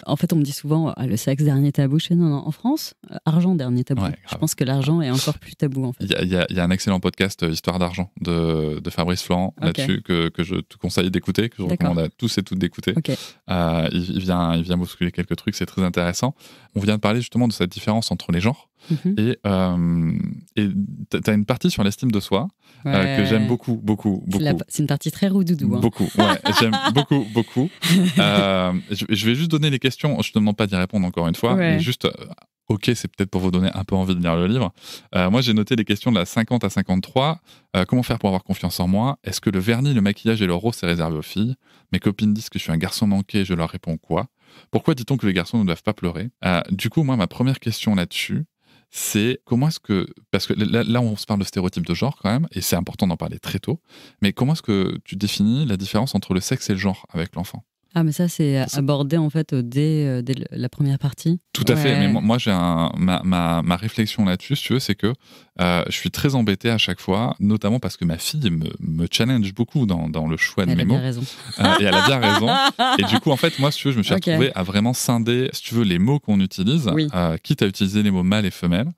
En fait, on me dit souvent le sexe, dernier tabou. Non, en France, argent, dernier tabou. Ouais, je pense que l'argent est encore plus tabou, en fait. Il y a un excellent podcast, Histoire d'argent, de Fabrice Florent, là-dessus, que je te conseille d'écouter, que je recommande à tous et toutes d'écouter. Okay. Il vient bousculer quelques trucs, c'est très intéressant. On vient de parler justement de cette différence entre les genres. Et t'as une partie sur l'estime de soi que j'aime beaucoup. C'est une partie très roudoudou. Beaucoup, ouais, j'aime beaucoup. Je vais juste donner les questions, je ne te demande pas d'y répondre encore une fois, mais juste, ok, c'est peut-être pour vous donner un peu envie de lire le livre. Moi, j'ai noté les questions de la 50 à 53. Comment faire pour avoir confiance en moi? Est-ce que le vernis, le maquillage et le rose, c'est réservé aux filles? Mes copines disent que je suis un garçon manqué, je leur réponds quoi? Pourquoi dit-on que les garçons ne doivent pas pleurer? Du coup, moi, ma première question là-dessus, c'est comment est-ce que... Parce que là, on se parle de stéréotypes de genre quand même, et c'est important d'en parler très tôt, mais comment est-ce que tu définis la différence entre le sexe et le genre avec l'enfant? Ah, mais ça, c'est abordé en fait dès la première partie. Tout à fait, mais moi j'ai ma réflexion là-dessus, si tu veux, c'est que je suis très embêté à chaque fois, notamment parce que ma fille me challenge beaucoup dans le choix de mes mots. Elle a bien raison. Et elle a bien raison. Et du coup, en fait, moi, si tu veux, je me suis retrouvé à vraiment scinder, si tu veux, les mots qu'on utilise, quitte à utiliser les mots mâle et femelle,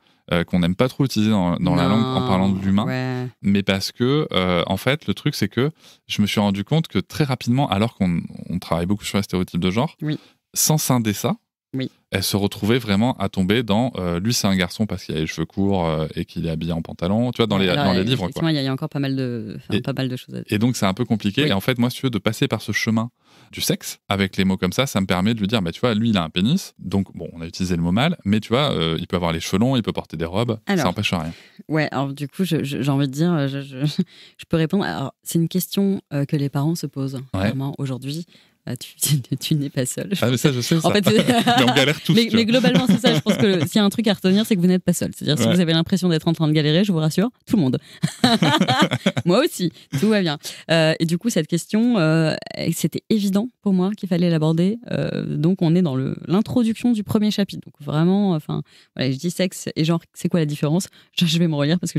qu'on n'aime pas trop utiliser dans la langue en parlant de l'humain, mais parce que en fait le truc c'est que je me suis rendu compte que très rapidement, alors qu'on travaille beaucoup sur les stéréotypes de genre, sans scinder ça, elle se retrouvait vraiment à tomber dans lui c'est un garçon parce qu'il a les cheveux courts et qu'il est habillé en pantalon, tu vois, dans les livres. Effectivement, il y a encore pas mal de choses à dire. Et donc c'est un peu compliqué. Oui. Et en fait, moi, si tu veux, de passer par ce chemin du sexe avec les mots comme ça me permet de lui dire, bah, tu vois, lui il a un pénis, donc bon, on a utilisé le mot mâle, mais tu vois, il peut avoir les cheveux longs, il peut porter des robes, ça n'empêche rien. Ouais, alors du coup, j'ai envie de dire, je peux répondre. Alors, c'est une question que les parents se posent vraiment aujourd'hui. Tu n'es pas seul. Ah, mais ça, je sais ça. En fait, mais on galère tous. Mais globalement, c'est ça. Je pense que s'il y a un truc à retenir, c'est que vous n'êtes pas seul. C'est-à-dire, si vous avez l'impression d'être en train de galérer, je vous rassure, tout le monde. Moi aussi, tout va bien. Et du coup, cette question, c'était évident pour moi qu'il fallait l'aborder. Donc, on est dans l'introduction du premier chapitre. Donc, vraiment, voilà, je dis sexe et genre, c'est quoi la différence ? Je vais me relire parce que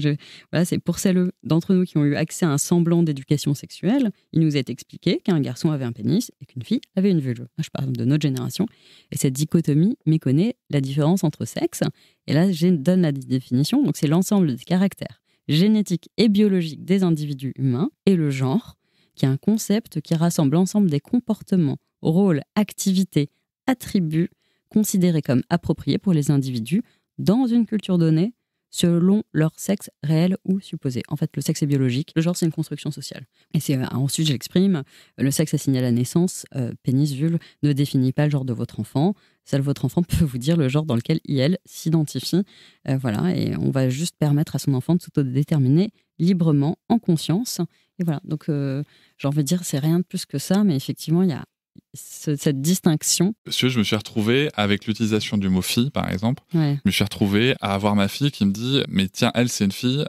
c'est pour celles d'entre nous qui ont eu accès à un semblant d'éducation sexuelle. Il nous est expliqué qu'un garçon avait un pénis et qu'une fille avait une vulve. Je parle de notre génération. Et cette dichotomie méconnaît la différence entre sexes. Et là, je donne la définition. Donc, c'est l'ensemble des caractères génétiques et biologiques des individus humains et le genre, qui est un concept qui rassemble l'ensemble des comportements, rôles, activités, attributs considérés comme appropriés pour les individus dans une culture donnée selon leur sexe réel ou supposé. En fait, le sexe est biologique, le genre c'est une construction sociale. Et ensuite, j'exprime, le sexe assigné à la naissance, pénis, vulve, ne définit pas le genre de votre enfant. Seul votre enfant peut vous dire le genre dans lequel il s'identifie. Voilà, et on va juste permettre à son enfant de s'autodéterminer librement, en conscience. Et voilà, donc j'ai envie de dire, c'est rien de plus que ça, mais effectivement, il y a cette distinction. Je me suis retrouvé avec l'utilisation du mot fille, par exemple. Ouais. Je me suis retrouvé à avoir ma fille qui me dit, mais tiens, elle, c'est une fille,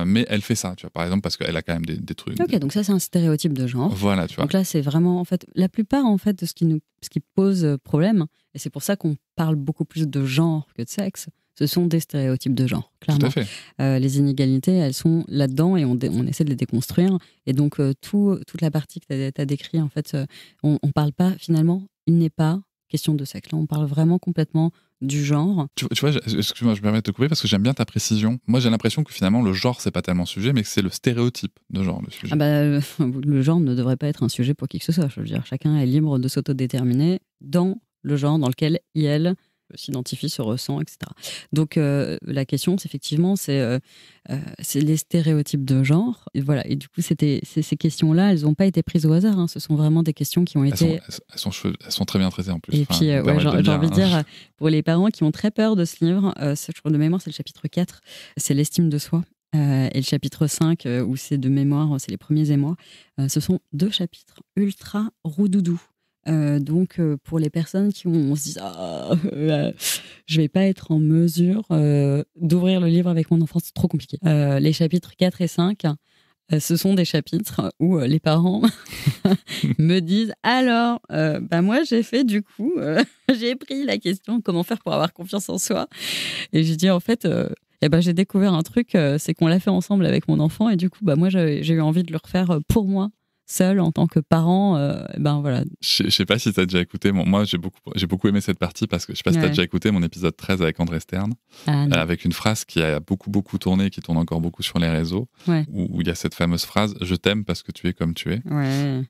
mais elle fait ça, tu vois, par exemple, parce qu'elle a quand même des trucs. Ok, donc ça, c'est un stéréotype de genre. Voilà, tu vois. Donc là, c'est vraiment, en fait, la plupart, en fait, de ce qui pose problème, et c'est pour ça qu'on parle beaucoup plus de genre que de sexe, ce sont des stéréotypes de genre, clairement. Tout à fait. Les inégalités, elles sont là-dedans et on essaie de les déconstruire. Et donc, toute la partie que tu as décrite, en fait, on ne parle pas, finalement, il n'est pas question de sexe. Là, on parle vraiment complètement du genre. Tu vois, excuse-moi, je me permets de te couper parce que j'aime bien ta précision. Moi, j'ai l'impression que finalement, le genre, c'est pas tellement sujet, mais que c'est le stéréotype de genre, le sujet. Ah bah, le genre ne devrait pas être un sujet pour qui que ce soit. Je veux dire, chacun est libre de s'autodéterminer dans le genre dans lequel elle s'identifie, se ressent, etc. Donc la question, c'est effectivement, c'est les stéréotypes de genre. Et voilà. Et du coup, ces questions-là, elles n'ont pas été prises au hasard. Hein. Ce sont vraiment des questions qui ont été. Elles sont très bien traitées en plus. Et puis, j'ai envie de dire, pour les parents qui ont très peur de ce livre, je crois de mémoire, c'est le chapitre 4, c'est l'estime de soi. Et le chapitre 5, où c'est de mémoire, c'est les premiers émois, ce sont 2 chapitres ultra roudoudou. Donc, pour les personnes on se dit je vais pas être en mesure d'ouvrir le livre avec mon enfant, c'est trop compliqué. Les chapitres 4 et 5, ce sont des chapitres où les parents me disent alors, moi j'ai fait du coup, j'ai pris la question comment faire pour avoir confiance en soi. Et j'ai dit en fait, j'ai découvert un truc, c'est qu'on l'a fait ensemble avec mon enfant et du coup, moi j'ai eu envie de le refaire pour moi. Seul en tant que parent, voilà. Je sais pas si tu as déjà écouté, moi j'ai beaucoup aimé cette partie parce que je sais pas si tu as déjà écouté mon épisode 13 avec André Stern, avec une phrase qui a beaucoup tourné, qui tourne encore beaucoup sur les réseaux, où il y a cette fameuse phrase « Je t'aime parce que tu es comme tu es ».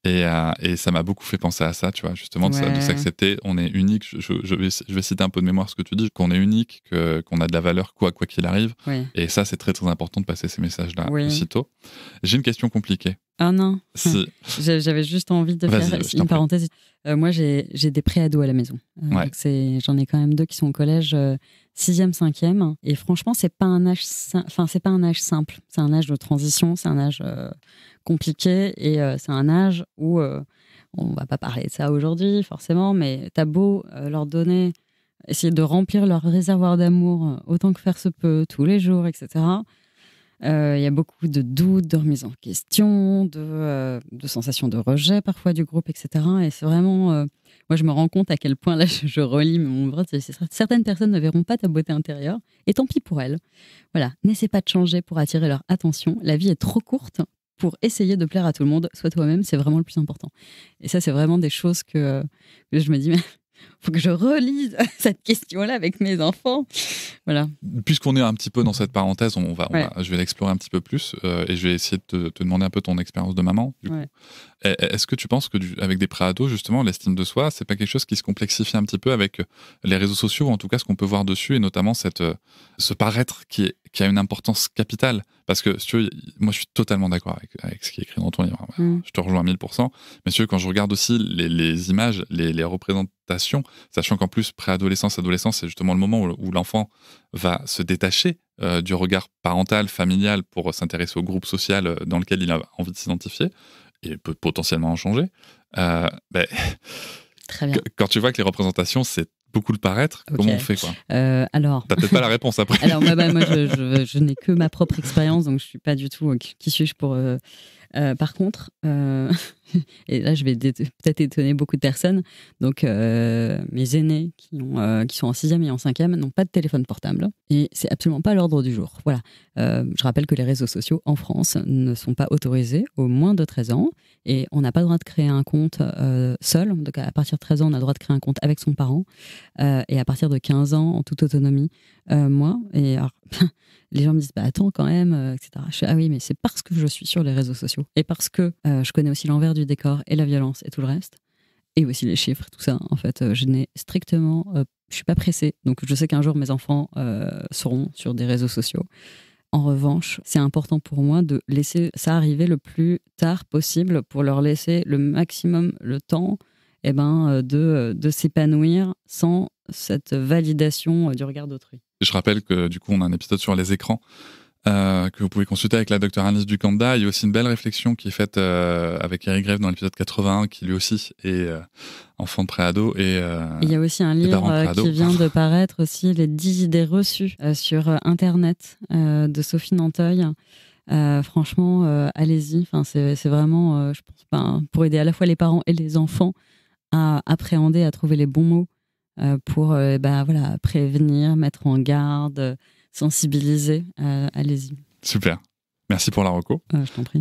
Et ça m'a beaucoup fait penser à ça, tu vois, justement, de s'accepter, on est unique, je vais citer un peu de mémoire ce que tu dis, qu'on est unique, qu'on a de la valeur quoi qu'il arrive, et ça c'est très très important de passer ces messages-là aussitôt. J'ai une question compliquée. Ah non, si. J'avais juste envie de faire une parenthèse. Moi, j'ai des pré-ados à la maison. Donc j'en ai quand même 2 qui sont au collège 6e, 5e. Et franchement, c'est pas un âge simple. C'est un âge de transition, c'est un âge compliqué. Et c'est un âge où, on va pas parler de ça aujourd'hui, forcément, mais t'as beau leur donner, essayer de remplir leur réservoir d'amour autant que faire se peut, tous les jours, etc. Il y a beaucoup de doutes, de remise en question, de sensations de rejet parfois du groupe, etc. Et c'est vraiment... moi, je me rends compte à quel point, là, je relis mon livre. Certaines personnes ne verront pas ta beauté intérieure, et tant pis pour elles. Voilà, n'essaie pas de changer pour attirer leur attention. La vie est trop courte pour essayer de plaire à tout le monde. Sois toi-même, c'est vraiment le plus important. Et ça, c'est vraiment des choses que je me dis... faut que je relise cette question-là avec mes enfants. Voilà. Puisqu'on est un petit peu dans cette parenthèse, je vais l'explorer un petit peu plus et je vais essayer de te demander un peu ton expérience de maman. Du coup. Est-ce que tu penses que avec des pré-ados, justement, l'estime de soi, c'est pas quelque chose qui se complexifie un petit peu avec les réseaux sociaux, ou en tout cas ce qu'on peut voir dessus, et notamment ce paraître qui a une importance capitale? Parce que, si tu veux, moi je suis totalement d'accord avec ce qui est écrit dans ton livre. Je te rejoins à 1000%. Mais si tu veux, quand je regarde aussi les images, les représentations, sachant qu'en plus, préadolescence, adolescence, c'est justement le moment où l'enfant va se détacher du regard parental, familial, pour s'intéresser au groupe social dans lequel il a envie de s'identifier, et peut potentiellement en changer. Très bien. Quand tu vois que les représentations, c'est beaucoup le paraître, comment on fait, quoi? Alors, t'as peut-être pas la réponse après. Alors, moi, je n'ai que ma propre expérience, donc je suis pas du tout qui suis-je pour. Par contre, et là, je vais peut-être étonner beaucoup de personnes. Donc, mes aînés qui sont en 6e et en 5e n'ont pas de téléphone portable, et c'est absolument pas à l'ordre du jour. Voilà. Je rappelle que les réseaux sociaux en France ne sont pas autorisés aux moins de 13 ans, et on n'a pas le droit de créer un compte seul. Donc, à partir de 13 ans, on a le droit de créer un compte avec son parent, et à partir de 15 ans, en toute autonomie. Moi, et alors, les gens me disent attends quand même, etc. Je fais oui, mais c'est parce que je suis sur les réseaux sociaux, et parce que je connais aussi l'envers du décor et la violence et tout le reste, et aussi les chiffres, tout ça. En fait, je n'ai strictement, je suis pas pressée. Donc je sais qu'un jour mes enfants seront sur des réseaux sociaux. En revanche, c'est important pour moi de laisser ça arriver le plus tard possible pour leur laisser le maximum le temps de s'épanouir sans cette validation du regard d'autrui. Je rappelle que du coup, on a un épisode sur les écrans que vous pouvez consulter avec la docteure Alice Ducanda. Il y a aussi une belle réflexion qui est faite avec Eric Grève dans l'épisode 81, qui lui aussi est enfant de préado. Il y a aussi un livre qui vient de paraître aussi, Les 10 idées reçues sur Internet de Sophie Nanteuil. Franchement, allez-y. Enfin, c'est vraiment, je pense, pour aider à la fois les parents et les enfants à appréhender, à trouver les bons mots pour prévenir, mettre en garde, sensibiliser. Allez-y. Super. Merci pour la reco. Je t'en prie.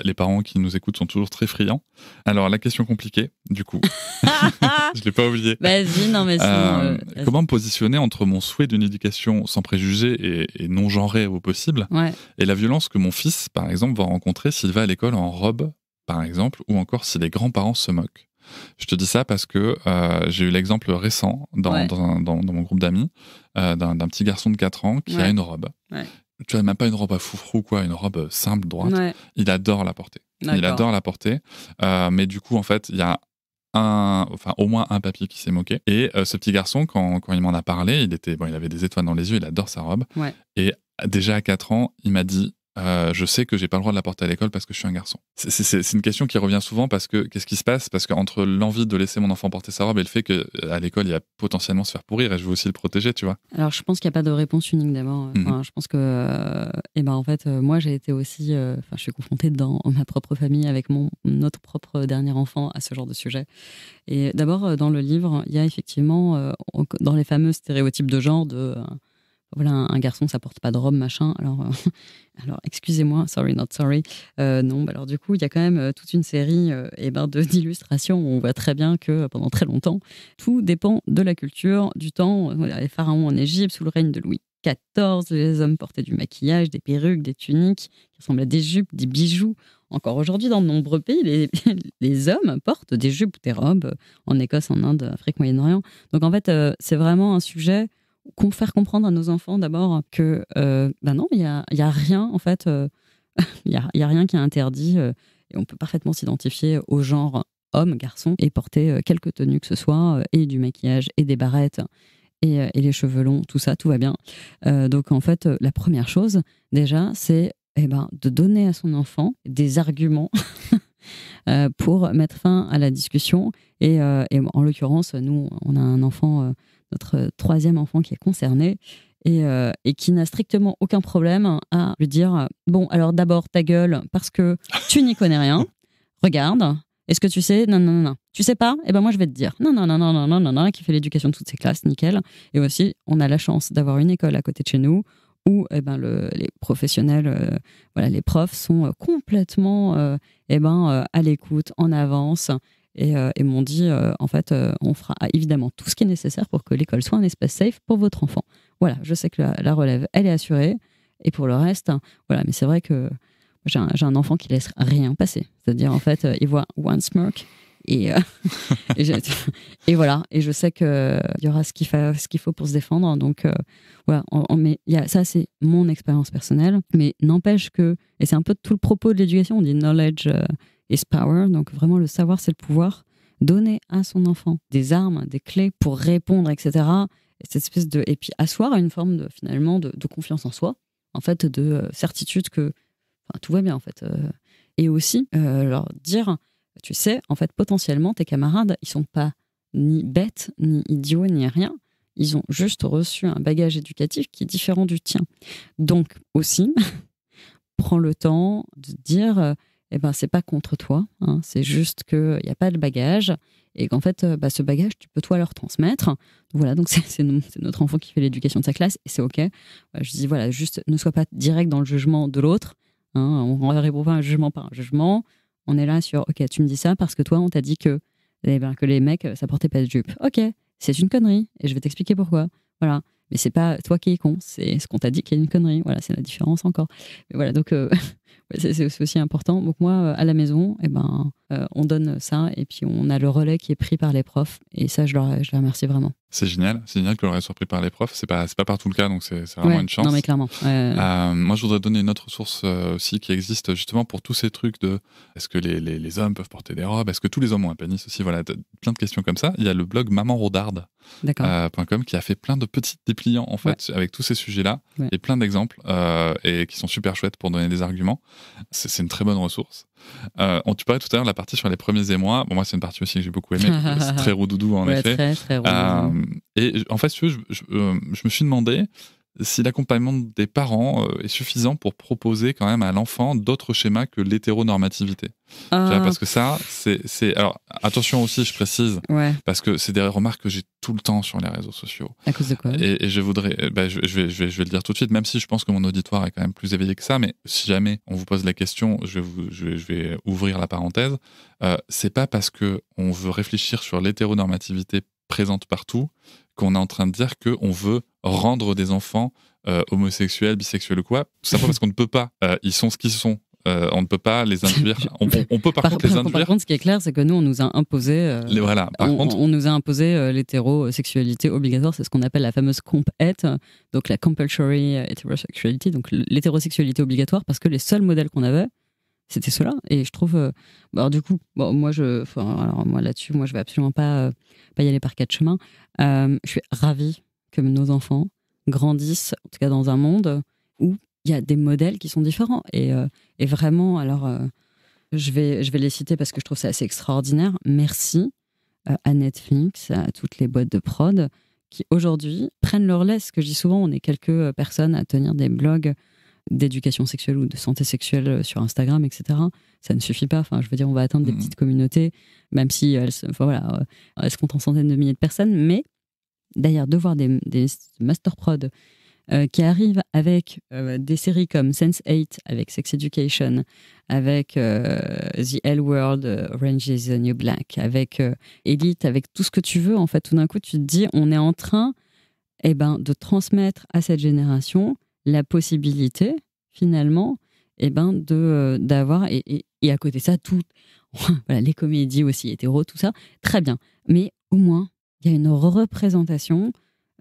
Les parents qui nous écoutent sont toujours très friands. Alors, la question compliquée, du coup. Je ne l'ai pas oublié. Vas-y, non mais sinon, comment me positionner entre mon souhait d'une éducation sans préjugés et non genrée au possible, et la violence que mon fils, par exemple, va rencontrer s'il va à l'école en robe, par exemple, ou encore si les grands-parents se moquent? Je te dis ça parce que j'ai eu l'exemple récent dans mon groupe d'amis d'un petit garçon de 4 ans qui a une robe. Tu vois, même pas une robe à foufrou, quoi, une robe simple, droite. Il adore la porter. D'accord. Il adore la porter. Mais du coup, en fait, il y a au moins un papy qui s'est moqué. Et ce petit garçon, quand il m'en a parlé, il avait des étoiles dans les yeux, il adore sa robe. Et déjà à 4 ans, il m'a dit: je sais que j'ai pas le droit de la porter à l'école parce que je suis un garçon. C'est une question qui revient souvent parce que qu'est-ce qui se passe? Parce qu'entre l'envie de laisser mon enfant porter sa robe et le fait qu'à l'école il va potentiellement se faire pourrir, et je veux aussi le protéger, tu vois. Alors je pense qu'il n'y a pas de réponse unique d'abord. Je pense que en fait moi j'ai été aussi, je suis confrontée dans ma propre famille avec notre propre dernier enfant à ce genre de sujet. Et d'abord dans le livre il y a effectivement dans les fameux stéréotypes de genre de voilà, un garçon, ça porte pas de robe, machin. Alors excusez-moi, sorry, not sorry. Non, alors du coup, il y a quand même toute une série d'illustrations où on voit très bien que pendant très longtemps, tout dépend de la culture, du temps. Les pharaons en Égypte, sous le règne de Louis XIV, les hommes portaient du maquillage, des perruques, des tuniques qui ressemblent à des jupes, des bijoux. Encore aujourd'hui, dans de nombreux pays, les hommes portent des jupes ou des robes, en Écosse, en Inde, Afrique, Moyen-Orient. Donc en fait, c'est vraiment un sujet faire comprendre à nos enfants d'abord que non, il y a rien en fait, il y a rien qui est interdit, et on peut parfaitement s'identifier au genre homme, garçon, et porter quelque tenue que ce soit, et du maquillage et des barrettes et les cheveux longs, tout ça, tout va bien. Donc en fait, la première chose déjà, c'est de donner à son enfant des arguments pour mettre fin à la discussion. Et en l'occurrence, nous, on a un enfant, notre 3e enfant qui est concerné et qui n'a strictement aucun problème à lui dire bon, alors d'abord ta gueule parce que tu n'y connais rien. Regarde, est-ce que tu sais? Non. Tu sais pas? Moi je vais te dire. Non, qui fait l'éducation de toutes ses classes, nickel. Et aussi, on a la chance d'avoir une école à côté de chez nous où les professionnels, les profs sont complètement à l'écoute, en avance. et m'ont dit, en fait, on fera évidemment tout ce qui est nécessaire pour que l'école soit un espace safe pour votre enfant. Voilà, je sais que la relève, elle est assurée. Et pour le reste, voilà, mais c'est vrai que j'ai un enfant qui laisse rien passer. C'est-à-dire, en fait, il voit one smirk et, et voilà. Et je sais qu'il y aura ce qu'il faut pour se défendre. Donc, voilà. Mais ça, c'est mon expérience personnelle. Mais n'empêche que, et c'est un peu tout le propos de l'éducation, on dit knowledge is power. Donc, vraiment, le savoir, c'est le pouvoir. Donner à son enfant des armes, des clés pour répondre, etc. Et puis asseoir une forme finalement de confiance en soi. En fait, de certitude que tout va bien, en fait. Et aussi, leur dire, tu sais, en fait, potentiellement, tes camarades, ils sont pas ni bêtes, ni idiots, ni rien. Ils ont juste reçu un bagage éducatif qui est différent du tien. Donc, aussi, prends le temps de dire, c'est pas contre toi, hein, c'est juste qu'il n'y a pas de bagage, et qu'en fait, ce bagage, tu peux toi leur transmettre. Voilà, donc c'est notre enfant qui fait l'éducation de sa classe, et c'est OK. Je dis, voilà, juste ne sois pas direct dans le jugement de l'autre. Hein, on ne répond pas à un jugement par un jugement. On est là sur, OK, tu me dis ça parce que toi, on t'a dit que les mecs, ça portait pas de jupe. OK, c'est une connerie, et je vais t'expliquer pourquoi. Voilà. Mais c'est pas toi qui es con, c'est ce qu'on t'a dit qui est une connerie. Voilà, c'est la différence encore. Mais voilà, donc c'est aussi important. Donc moi, à la maison, on donne ça, et puis on a le relais qui est pris par les profs, et ça, je les remercie vraiment. C'est génial que le relais soit pris par les profs. C'est pas partout le cas, donc c'est vraiment une chance. Non, mais clairement. Moi, je voudrais donner une autre source aussi qui existe justement pour tous ces trucs de est-ce que les hommes peuvent porter des robes, est-ce que tous les hommes ont un pénis aussi, voilà, plein de questions comme ça. Il y a le blog mamanrodarde.com qui a fait plein de petits dépliants en fait avec tous ces sujets-là et plein d'exemples et qui sont super chouettes pour donner des arguments. C'est une très bonne ressource. Tu parlais tout à l'heure de la partie sur les premiers émois. Bon, moi, c'est une partie aussi que j'ai beaucoup aimée. C'est très roudoudou, en effet. Très, très roudoudou. Et en fait, si tu veux, je me suis demandé si l'accompagnement des parents est suffisant pour proposer quand même à l'enfant d'autres schémas que l'hétéronormativité. Parce que ça, c'est... Alors, attention aussi, je précise, parce que c'est des remarques que j'ai tout le temps sur les réseaux sociaux. À cause de quoi ? Et je voudrais... je vais le dire tout de suite, même si je pense que mon auditoire est quand même plus éveillé que ça, mais si jamais on vous pose la question, je vais ouvrir la parenthèse. C'est pas parce qu'on veut réfléchir sur l'hétéronormativité présente partout qu'on est en train de dire qu'on veut rendre des enfants homosexuels, bisexuels ou quoi. Tout simplement parce qu'on ne peut pas. Ils sont ce qu'ils sont. On ne peut pas les induire. On peut par contre les induire. Par contre, ce qui est clair, c'est que nous, on nous a imposé. On nous a imposé l'hétérosexualité obligatoire. C'est ce qu'on appelle la fameuse comp-het, donc la compulsory heterosexuality, donc l'hétérosexualité obligatoire, parce que les seuls modèles qu'on avait, c'était cela. Et je trouve, du coup, moi là-dessus, je vais absolument pas y aller par quatre chemins. Je suis ravie que nos enfants grandissent, en tout cas dans un monde où il y a des modèles qui sont différents. Et vraiment, alors, je vais les citer parce que je trouve ça assez extraordinaire. Merci à Netflix, à toutes les boîtes de prod qui aujourd'hui prennent leur relais. Ce que je dis souvent, on est quelques personnes à tenir des blogs d'éducation sexuelle ou de santé sexuelle sur Instagram, etc. Ça ne suffit pas. Enfin, je veux dire, on va atteindre des petites communautés, même si elles se comptent en centaines de milliers de personnes. Mais d'ailleurs, de voir des master prod qui arrivent avec des séries comme Sense8, avec Sex Education, avec The L World, Orange is the New Black, avec Elite, avec tout ce que tu veux, en fait, tout d'un coup, tu te dis, on est en train de transmettre à cette génération la possibilité, finalement, d'avoir, et à côté de ça, tout, les comédies aussi, hétéro, tout ça, très bien. Mais au moins, il y a une représentation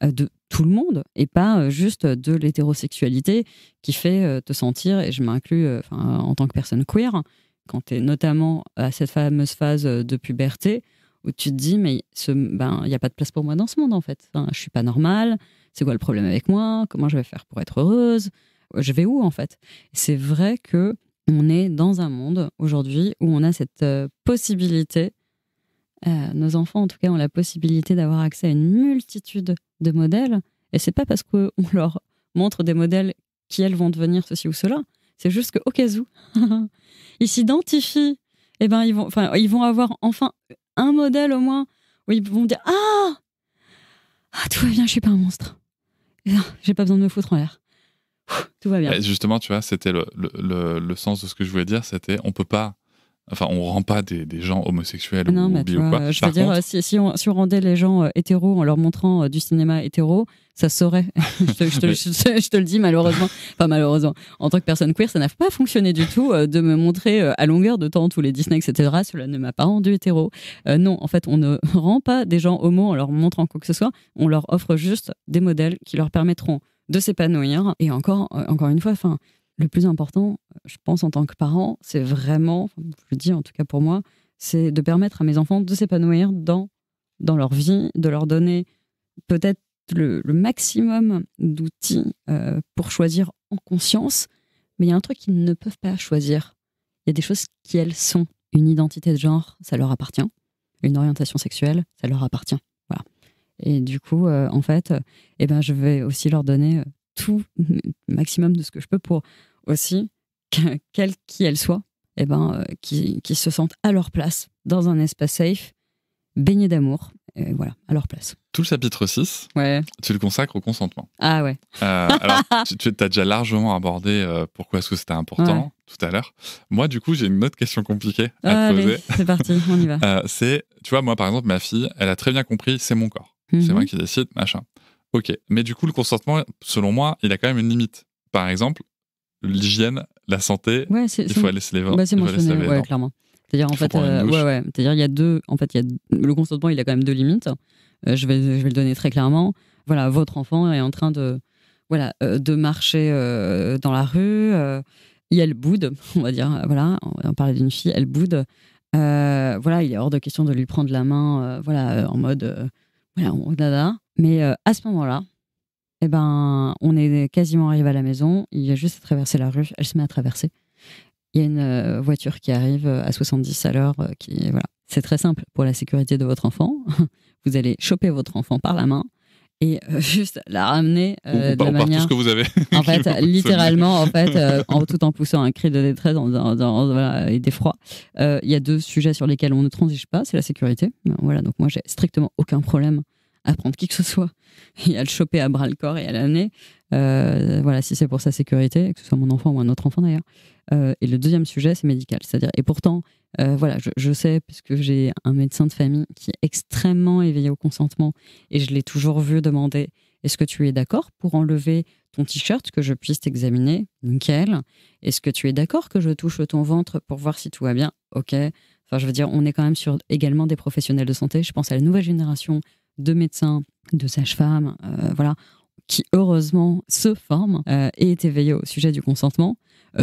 de tout le monde, et pas juste de l'hétérosexualité qui fait te sentir, et je m'inclus en tant que personne queer, quand tu es notamment à cette fameuse phase de puberté, où tu te dis, mais il n'y a pas de place pour moi dans ce monde, en fait. Enfin, je suis pas normale, c'est quoi le problème avec moi? Comment je vais faire pour être heureuse? Je vais où, en fait? C'est vrai que on est dans un monde, aujourd'hui, où on a cette possibilité, nos enfants, en tout cas, ont la possibilité d'avoir accès à une multitude de modèles, et c'est pas parce qu'on leur montre des modèles qui, elles, vont devenir ceci ou cela, c'est juste qu'au cas où, ils s'identifient, ils vont avoir enfin un modèle au moins, où ils vont dire « Ah, tout va bien, je suis pas un monstre. J'ai pas besoin de me foutre en l'air. Tout va bien. » Et justement, tu vois, c'était le sens de ce que je voulais dire, c'était on peut pas Enfin, on rend pas des gens homosexuels Non, ou mais bi tu ou vois, quoi. je Par veux dire, contre, si on rendait les gens hétéros en leur montrant du cinéma hétéro, ça se saurait. Je te le dis, malheureusement. Enfin, malheureusement. En tant que personne queer, ça n'a pas fonctionné du tout de me montrer à longueur de temps tous les Disney, etc. Cela ne m'a pas rendu hétéro. Non, en fait, on ne rend pas des gens homos en leur montrant quoi que ce soit. On leur offre juste des modèles qui leur permettront de s'épanouir. Et encore une fois, enfin, le plus important, je pense, en tant que parent, c'est vraiment, je le dis en tout cas pour moi, c'est de permettre à mes enfants de s'épanouir dans leur vie, de leur donner peut-être le maximum d'outils pour choisir en conscience. Mais il y a un truc qu'ils ne peuvent pas choisir. Il y a des choses qui, elles, sont. Une identité de genre, ça leur appartient. Une orientation sexuelle, ça leur appartient. Voilà. Et du coup, en fait, je vais aussi leur donner tout le maximum de ce que je peux pour aussi, quelle qu'elle soit, qui se sentent à leur place, dans un espace safe, baigné d'amour, et voilà, à leur place. tout le chapitre 6, Ouais. tu le consacres au consentement. Ah ouais. Alors, tu as déjà largement abordé pourquoi est-ce que c'était important tout à l'heure. Moi, du coup, j'ai une autre question compliquée à te poser. Allez, c'est parti, on y va. Tu vois, moi, par exemple, ma fille, elle a très bien compris, c'est mon corps. Mhm. C'est moi qui décide, machin. Ok, mais du coup, le consentement, selon moi, il a quand même une limite. Par exemple, l'hygiène, la santé, Ouais, il faut aller se laver. c'est mentionné, ouais, clairement. C'est-à-dire, en Il faut fait, prendre une douche. C'est-à-dire, il y a deux. En fait, le consentement, il a quand même deux limites. Je vais le donner très clairement. Voilà, votre enfant est en train de marcher dans la rue. Et elle boude, on va dire. Voilà, on va parler d'une fille, elle boude. Voilà, il est hors de question de lui prendre la main, en mode, dada. Mais à ce moment-là, on est quasiment arrivé à la maison. Il y a juste à traverser la rue. Elle se met à traverser. Il y a une voiture qui arrive à 70 à l'heure. Voilà. C'est très simple pour la sécurité de votre enfant. Vous allez choper votre enfant par la main et juste la ramener de la par tout manière. ce que vous avez. En fait, littéralement, tout en poussant un cri de détresse et d'effroi. Il y a deux sujets sur lesquels on ne transige pas, c'est la sécurité. Voilà, donc moi, j'ai strictement aucun problème à prendre qui que ce soit et à le choper à bras le corps et à l'amener. Voilà, si c'est pour sa sécurité, que ce soit mon enfant ou un autre enfant d'ailleurs. Et le deuxième sujet, c'est médical. C'est-à-dire, et pourtant, je sais, puisque j'ai un médecin de famille qui est extrêmement éveillé au consentement, et je l'ai toujours vu demander, est-ce que tu es d'accord pour enlever ton t-shirt, que je puisse t'examiner? Nickel. Est-ce que tu es d'accord que je touche ton ventre pour voir si tout va bien? Ok. Enfin, je veux dire, on est quand même sur également des professionnels de santé. Je pense à la nouvelle génération de médecins, de sages-femmes, qui heureusement se forment et est éveillé au sujet du consentement.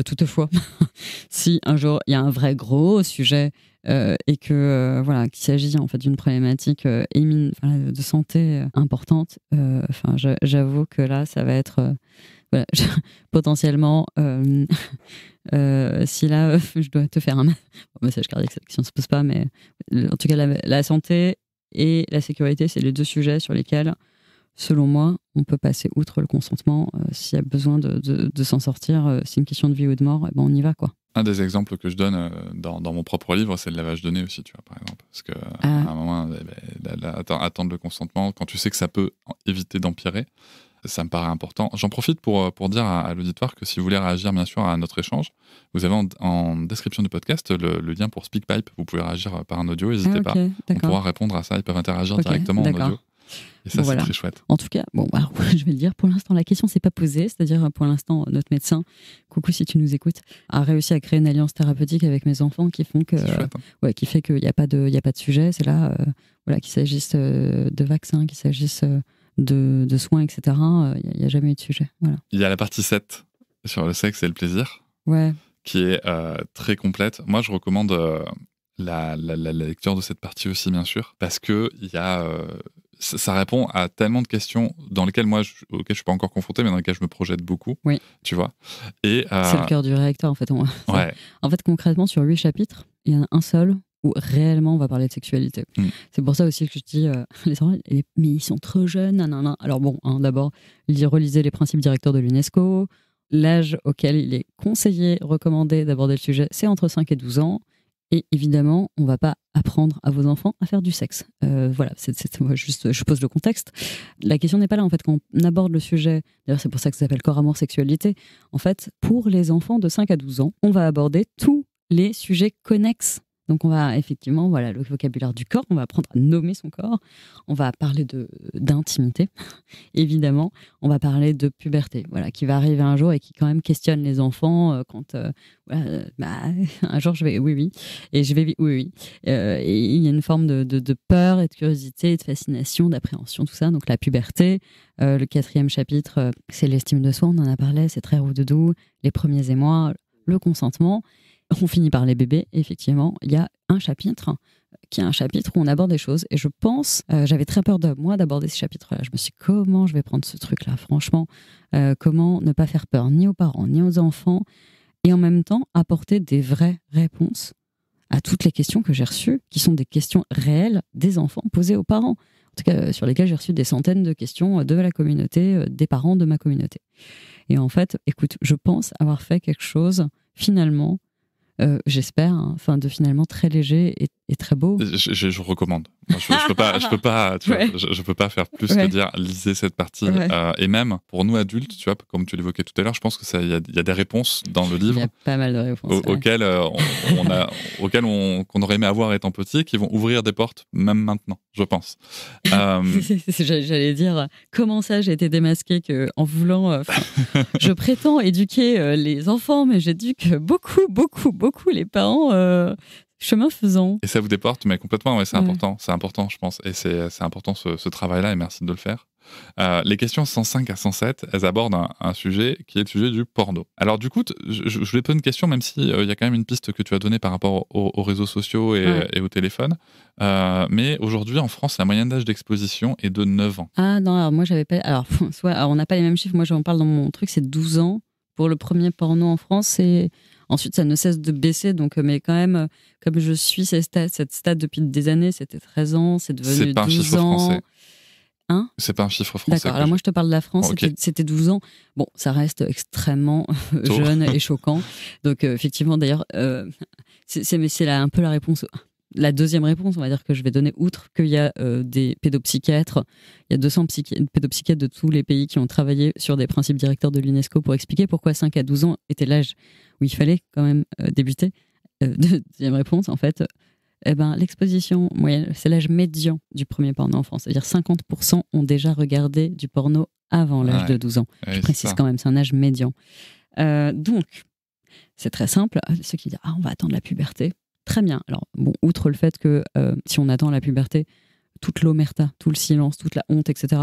Toutefois, si un jour il y a un vrai gros sujet et que qu'il s'agit en fait d'une problématique de santé importante, j'avoue que là ça va être potentiellement si là je dois te faire un massage cardiaque, cette question ne se pose pas, mais en tout cas la santé et la sécurité, c'est les deux sujets sur lesquels, selon moi, on peut passer outre le consentement. S'il y a besoin de s'en sortir, c'est une question de vie ou de mort, on y va, quoi. Un des exemples que je donne dans mon propre livre, c'est le lavage de nez aussi, tu vois, par exemple. Parce qu'à un moment, attendre le consentement, quand tu sais que ça peut éviter d'empirer, ça me paraît important. J'en profite pour dire à l'auditoire que si vous voulez réagir, bien sûr, à notre échange, vous avez en description du podcast le lien pour SpeakPipe. Vous pouvez réagir par un audio, n'hésitez pas. On pourra répondre à ça, ils peuvent interagir directement en audio. Et ça, c'est très chouette. En tout cas, je vais le dire, pour l'instant, la question ne s'est pas posée. C'est-à-dire, pour l'instant, notre médecin, coucou si tu nous écoutes, a réussi à créer une alliance thérapeutique avec mes enfants qui font que, qui fait qu'il n'y a pas de sujet. C'est là, qu'il s'agisse de vaccins, qu'il s'agisse de soins, etc. Il n'y a jamais eu de sujet. Voilà. Il y a la partie 7 sur le sexe et le plaisir, qui est très complète. Moi, je recommande la lecture de cette partie aussi, bien sûr, parce que il y a... ça répond à tellement de questions auxquelles auxquelles je suis pas encore confronté, mais dans lesquelles je me projette beaucoup. Oui. Tu vois. Et c'est le cœur du réacteur, en fait. En fait, concrètement, sur 8 chapitres, il y en a un seul où réellement on va parler de sexualité. C'est pour ça aussi que je dis les enfants, mais ils sont trop jeunes, nanana. Alors bon, d'abord, relisez les principes directeurs de l'UNESCO. L'âge auquel il est conseillé, recommandé d'aborder le sujet, c'est entre 5 et 12 ans. Et évidemment, on ne va pas apprendre à vos enfants à faire du sexe. Moi, je pose le contexte. La question n'est pas là, en fait, quand on aborde le sujet. D'ailleurs, c'est pour ça que ça s'appelle Corps, Amour, Sexualité. En fait, pour les enfants de 5 à 12 ans, on va aborder tous les sujets connexes. Donc, on va effectivement, voilà, le vocabulaire du corps, on va apprendre à nommer son corps, on va parler d'intimité, évidemment, on va parler de puberté, voilà, qui va arriver un jour et qui quand même questionne les enfants quand, un jour je vais, oui, et je vais, oui. Et il y a une forme de peur et de curiosité, et de fascination, d'appréhension, tout ça. Donc, la puberté, le 4e chapitre, c'est l'estime de soi, on en a parlé, c'est très roux-doudou, les premiers émois, le consentement. On finit par les bébés, et effectivement, il y a un chapitre qui est un chapitre où on aborde des choses. Et je pense, j'avais très peur d'aborder ce chapitre-là. Je me suis dit, comment je vais prendre ce truc-là, franchement, comment ne pas faire peur ni aux parents, ni aux enfants, et en même temps apporter des vraies réponses à toutes les questions que j'ai reçues, qui sont des questions réelles des enfants posées aux parents. En tout cas, sur lesquelles j'ai reçu des centaines de questions de la communauté, des parents de ma communauté. Et en fait, écoute, je pense avoir fait quelque chose, finalement, j'espère, de finalement très léger et très beau. Je recommande. Moi, je peux pas, tu vois, je peux pas faire plus que dire lisez cette partie. Et même pour nous adultes, tu vois, comme tu l'évoquais tout à l'heure, je pense que il y a des réponses dans le livre. Il y a pas mal de réponses auxquelles qu'on aurait aimé avoir étant petit, qui vont ouvrir des portes même maintenant, je pense. J'allais dire comment ça j'ai été démasquée que en voulant, je prétends éduquer les enfants, mais j'éduque beaucoup les parents. Chemin faisant. Et ça vous déporte, mais complètement, c'est important, je pense. Et c'est important ce travail-là, et merci de le faire. Les questions 105 à 107, elles abordent un sujet qui est le sujet du porno. Alors du coup, je voulais poser une question, même s'il y a quand même une piste que tu as donnée par rapport aux réseaux sociaux et au téléphone. Mais aujourd'hui, en France, la moyenne d'âge d'exposition est de 9 ans. Ah non, alors moi j'avais pas... Alors, on n'a pas les mêmes chiffres, moi j'en parle dans mon truc, c'est 12 ans. Pour le premier porno en France, et ensuite ça ne cesse de baisser. Donc, mais quand même, comme je suis cette stat depuis des années, c'était 13 ans, c'est devenu 12 ans. C'est pas un chiffre français. Hein ? C'est pas un chiffre français. D'accord, alors moi je te parle de la France, c'était 12 ans. Bon, ça reste extrêmement jeune et choquant. Donc effectivement, d'ailleurs, c'est là un peu la réponse... La deuxième réponse, on va dire, que je vais donner, outre qu'il y a des pédopsychiatres, il y a 200 pédopsychiatres de tous les pays qui ont travaillé sur des principes directeurs de l'UNESCO pour expliquer pourquoi 5 à 12 ans était l'âge où il fallait quand même débuter. Deuxième réponse, en fait, l'exposition moyenne, c'est l'âge médian du premier porno en France. C'est-à-dire 50% ont déjà regardé du porno avant l'âge de 12 ans. Je précise quand même, c'est un âge médian. Donc, c'est très simple. Ceux qui disent « on va attendre la puberté », très bien. Alors, bon, outre le fait que si on attend la puberté, toute l'omerta, tout le silence, toute la honte, etc.,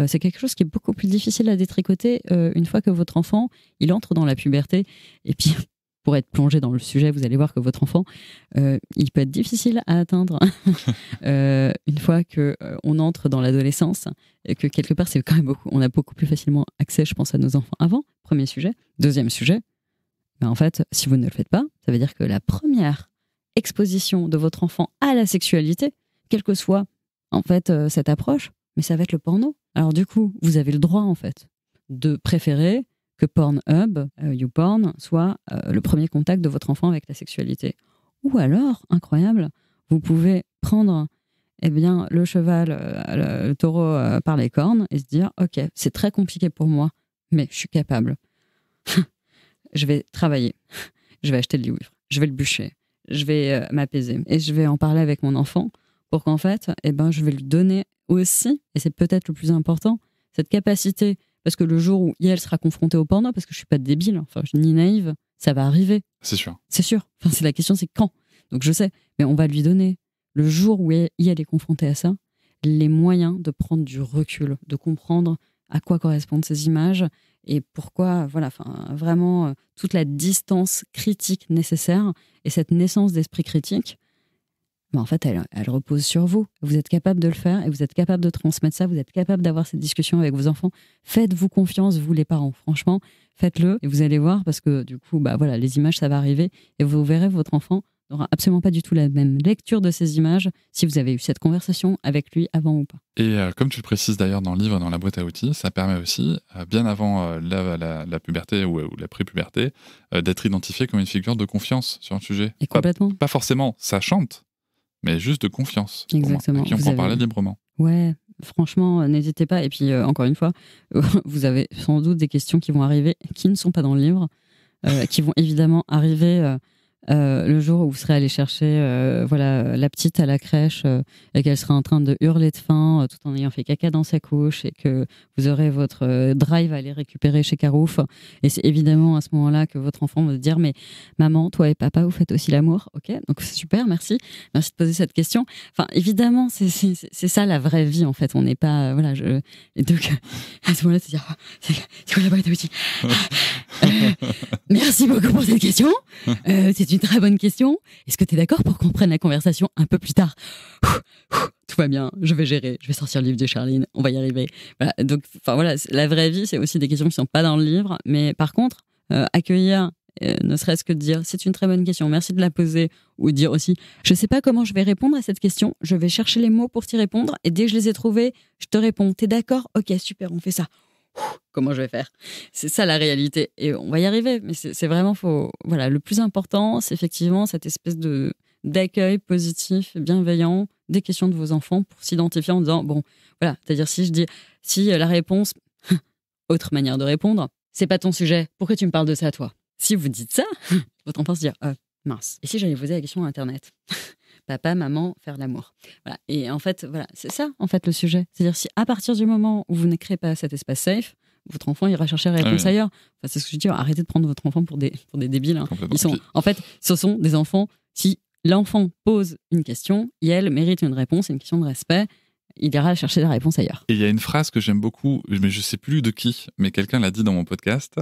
c'est quelque chose qui est beaucoup plus difficile à détricoter une fois que votre enfant, il entre dans la puberté. Et puis, pour être plongé dans le sujet, vous allez voir que votre enfant, il peut être difficile à atteindre une fois qu'on entre dans l'adolescence, et que quelque part, c'est quand même on a beaucoup plus facilement accès, je pense, à nos enfants avant. Premier sujet. Deuxième sujet, en fait, si vous ne le faites pas, ça veut dire que la première exposition de votre enfant à la sexualité, quelle que soit en fait cette approche, mais ça va être le porno. Alors du coup, vous avez le droit en fait de préférer que Pornhub, YouPorn, soit le premier contact de votre enfant avec la sexualité. Ou alors, incroyable, vous pouvez prendre le cheval, le taureau par les cornes et se dire, ok, c'est très compliqué pour moi, mais je suis capable. Je vais travailler, je vais acheter le livre, je vais le bûcher, je vais m'apaiser et je vais en parler avec mon enfant pour qu'en fait, je vais lui donner aussi, et c'est peut-être le plus important, cette capacité, parce que le jour où elle sera confrontée au porno, parce que je suis pas débile, enfin, je suis ni naïve, ça va arriver. C'est sûr. C'est sûr. Enfin, c'est la question, c'est quand. Donc je sais, mais on va lui donner, le jour où elle est confrontée à ça, les moyens de prendre du recul, de comprendre à quoi correspondent ces images et pourquoi, vraiment toute la distance critique nécessaire et cette naissance d'esprit critique, en fait, elle repose sur vous. Vous êtes capable de le faire et vous êtes capable de transmettre ça, vous êtes capable d'avoir cette discussion avec vos enfants. Faites-vous confiance, vous les parents. Franchement, faites-le et vous allez voir parce que du coup, les images, ça va arriver et vous verrez votre enfant n'aura absolument pas du tout la même lecture de ces images si vous avez eu cette conversation avec lui avant ou pas. Et comme tu le précises d'ailleurs dans le livre, dans la boîte à outils, ça permet aussi, bien avant la puberté ou la pré-puberté, d'être identifié comme une figure de confiance sur un sujet. Et complètement. Pas forcément sachante, mais juste de confiance. Exactement. À qui on peut en parler librement. Ouais, franchement, n'hésitez pas. Et puis, encore une fois, vous avez sans doute des questions qui vont arriver, qui ne sont pas dans le livre, qui vont évidemment arriver le jour où vous serez allé chercher la petite à la crèche et qu'elle sera en train de hurler de faim tout en ayant fait caca dans sa couche et que vous aurez votre drive à aller récupérer chez Carouf. Et c'est évidemment à ce moment-là que votre enfant va se dire mais maman, toi et papa, vous faites aussi l'amour. Ok, donc c'est super, merci de poser cette question. Enfin, évidemment, c'est ça la vraie vie en fait. On n'est pas et donc à ce moment-là, c'est quoi la boîte à outils? Merci beaucoup pour cette question. C'est une très bonne question. Est-ce que tu es d'accord pour qu'on prenne la conversation un peu plus tard? Tout va bien, je vais gérer, je vais sortir le livre de Charline, on va y arriver. Voilà, donc, la vraie vie, c'est aussi des questions qui sont pas dans le livre, mais par contre, accueillir, ne serait-ce que de dire c'est une très bonne question, merci de la poser, ou dire aussi je sais pas comment je vais répondre à cette question, je vais chercher les mots pour t'y répondre, et dès que je les ai trouvés, je te réponds. T'es d'accord? Ok, super, on fait ça. Comment je vais faire? C'est ça la réalité, et on va y arriver, mais c'est vraiment faux. Voilà, le plus important, c'est effectivement cette espèce d'accueil positif et bienveillant des questions de vos enfants pour s'identifier en disant bon, voilà, c'est-à-dire si la réponse, autre manière de répondre, c'est pas ton sujet, pourquoi tu me parles de ça toi? Si vous dites ça, votre enfant se dit mince, et si j'allais poser la question à Internet? Papa, maman, faire l'amour. Voilà. Et en fait, voilà, c'est ça, en fait, le sujet. C'est-à-dire, si à partir du moment où vous ne créez pas cet espace safe, votre enfant ira chercher la réponse ailleurs. Enfin, c'est ce que je dis, arrêtez de prendre votre enfant pour des débiles. Hein. En fait, ce sont des enfants, si l'enfant pose une question, et elle mérite une réponse, une question de respect, il ira chercher la réponse ailleurs. Et il y a une phrase que j'aime beaucoup, mais je ne sais plus de qui, mais quelqu'un l'a dit dans mon podcast,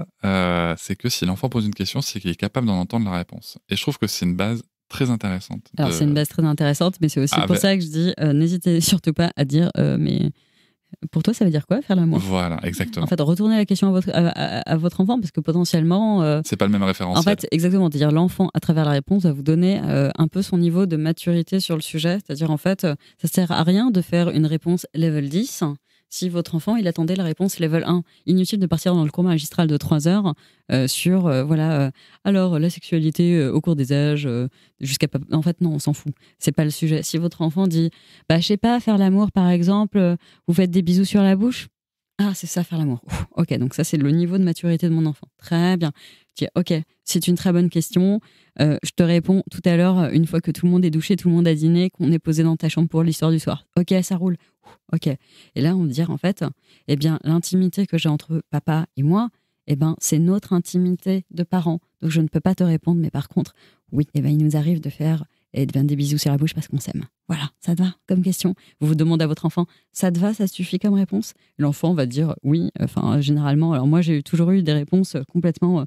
c'est que si l'enfant pose une question, c'est qu'il est capable d'en entendre la réponse. Et je trouve que c'est une base très intéressante. Alors, c'est une base très intéressante, mais c'est aussi pour ça que je dis, n'hésitez surtout pas à dire, mais pour toi, ça veut dire quoi, faire l'amour? Voilà, exactement. En fait, retournez la question à votre enfant, parce que potentiellement... c'est pas le même référentiel. En fait, exactement. C'est-à-dire, l'enfant, à travers la réponse, va vous donner un peu son niveau de maturité sur le sujet. C'est-à-dire, en fait, ça sert à rien de faire une réponse level 10 si votre enfant, il attendait la réponse level 1. Inutile de partir dans le cours magistral de 3 heures sur, alors, la sexualité au cours des âges, jusqu'à... En fait, non, on s'en fout. C'est pas le sujet. Si votre enfant dit, je sais pas, faire l'amour, par exemple, vous faites des bisous sur la bouche. Ah, c'est ça, faire l'amour. Ok, donc ça, c'est le niveau de maturité de mon enfant. Très bien. Je dis, ok, c'est une très bonne question. Je te réponds tout à l'heure, une fois que tout le monde est douché, tout le monde a dîné, qu'on est posé dans ta chambre pour l'histoire du soir. Ok, ça roule. Ok. Et là, on va dire, en fait, eh bien, l'intimité que j'ai entre papa et moi, eh ben, c'est notre intimité de parents. Donc, je ne peux pas te répondre, mais par contre, oui, eh ben, il nous arrive de faire des bisous sur la bouche parce qu'on s'aime. Voilà, ça te va comme question? Vous demandez à votre enfant, ça te va, ça suffit comme réponse? L'enfant va dire oui, généralement. Alors moi, j'ai toujours eu des réponses complètement...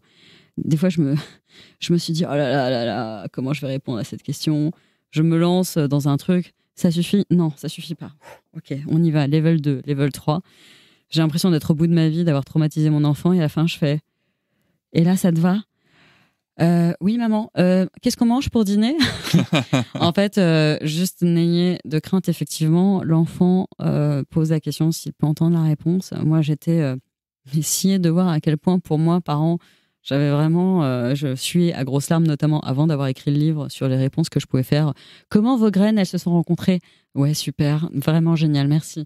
des fois, je me suis dit, oh là là là là, comment je vais répondre à cette question? Je me lance dans un truc, ça suffit? Non, ça suffit pas. Ok, on y va, level 2, level 3. J'ai l'impression d'être au bout de ma vie, d'avoir traumatisé mon enfant, et à la fin, je fais, et là, ça te va? Oui, maman. Qu'est-ce qu'on mange pour dîner? En fait, juste n'ayez de crainte, effectivement. L'enfant pose la question s'il peut entendre la réponse. Moi, j'étais sciée de voir à quel point, pour moi, parent, j'avais vraiment... je suis à grosses larmes, notamment avant d'avoir écrit le livre sur les réponses que je pouvais faire. Comment vos graines, elles se sont rencontrées? Ouais, super. Vraiment génial, merci.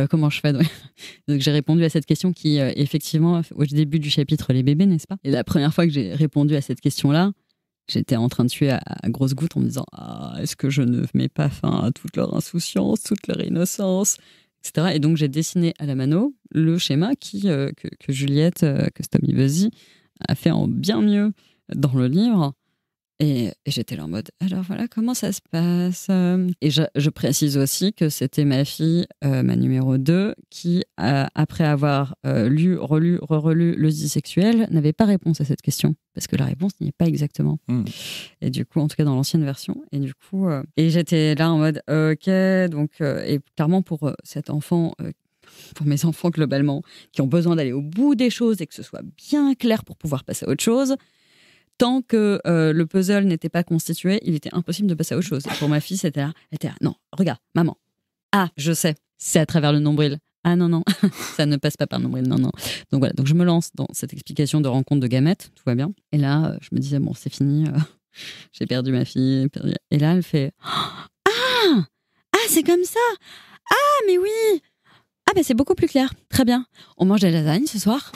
Comment je fais? Donc, j'ai répondu à cette question qui, effectivement, au début du chapitre, les bébés, n'est-ce pas? Et la première fois que j'ai répondu à cette question-là, j'étais en train de tuer à grosses gouttes en me disant est-ce que je ne mets pas fin à toute leur insouciance, toute leur innocence, etc. Et donc, j'ai dessiné à la mano le schéma que Juliette, que Stomy Buzzy, a fait en bien mieux dans le livre. Et j'étais là en mode, alors voilà, comment ça se passe? Et je précise aussi que c'était ma fille, ma numéro 2, qui, après avoir lu, relu, re-relu Le Zizi Sexuel, n'avait pas réponse à cette question. Parce que la réponse n'y est pas exactement. Et du coup, en tout cas dans l'ancienne version. Et du coup, et j'étais là en mode, ok, donc, et clairement pour cet enfant... pour mes enfants globalement, qui ont besoin d'aller au bout des choses et que ce soit bien clair pour pouvoir passer à autre chose, tant que le puzzle n'était pas constitué, il était impossible de passer à autre chose. Et pour ma fille, c'était là, non, regarde, maman. Ah, je sais, c'est à travers le nombril. Ah non, ça ne passe pas par le nombril, non. Donc voilà, donc je me lance dans cette explication de rencontre de gamètes, tout va bien. Et là, je me disais, bon, c'est fini, j'ai perdu ma fille. Et là, elle fait, ah, c'est comme ça. Ah, mais oui. Ah, c'est beaucoup plus clair. Très bien. On mange des lasagnes ce soir?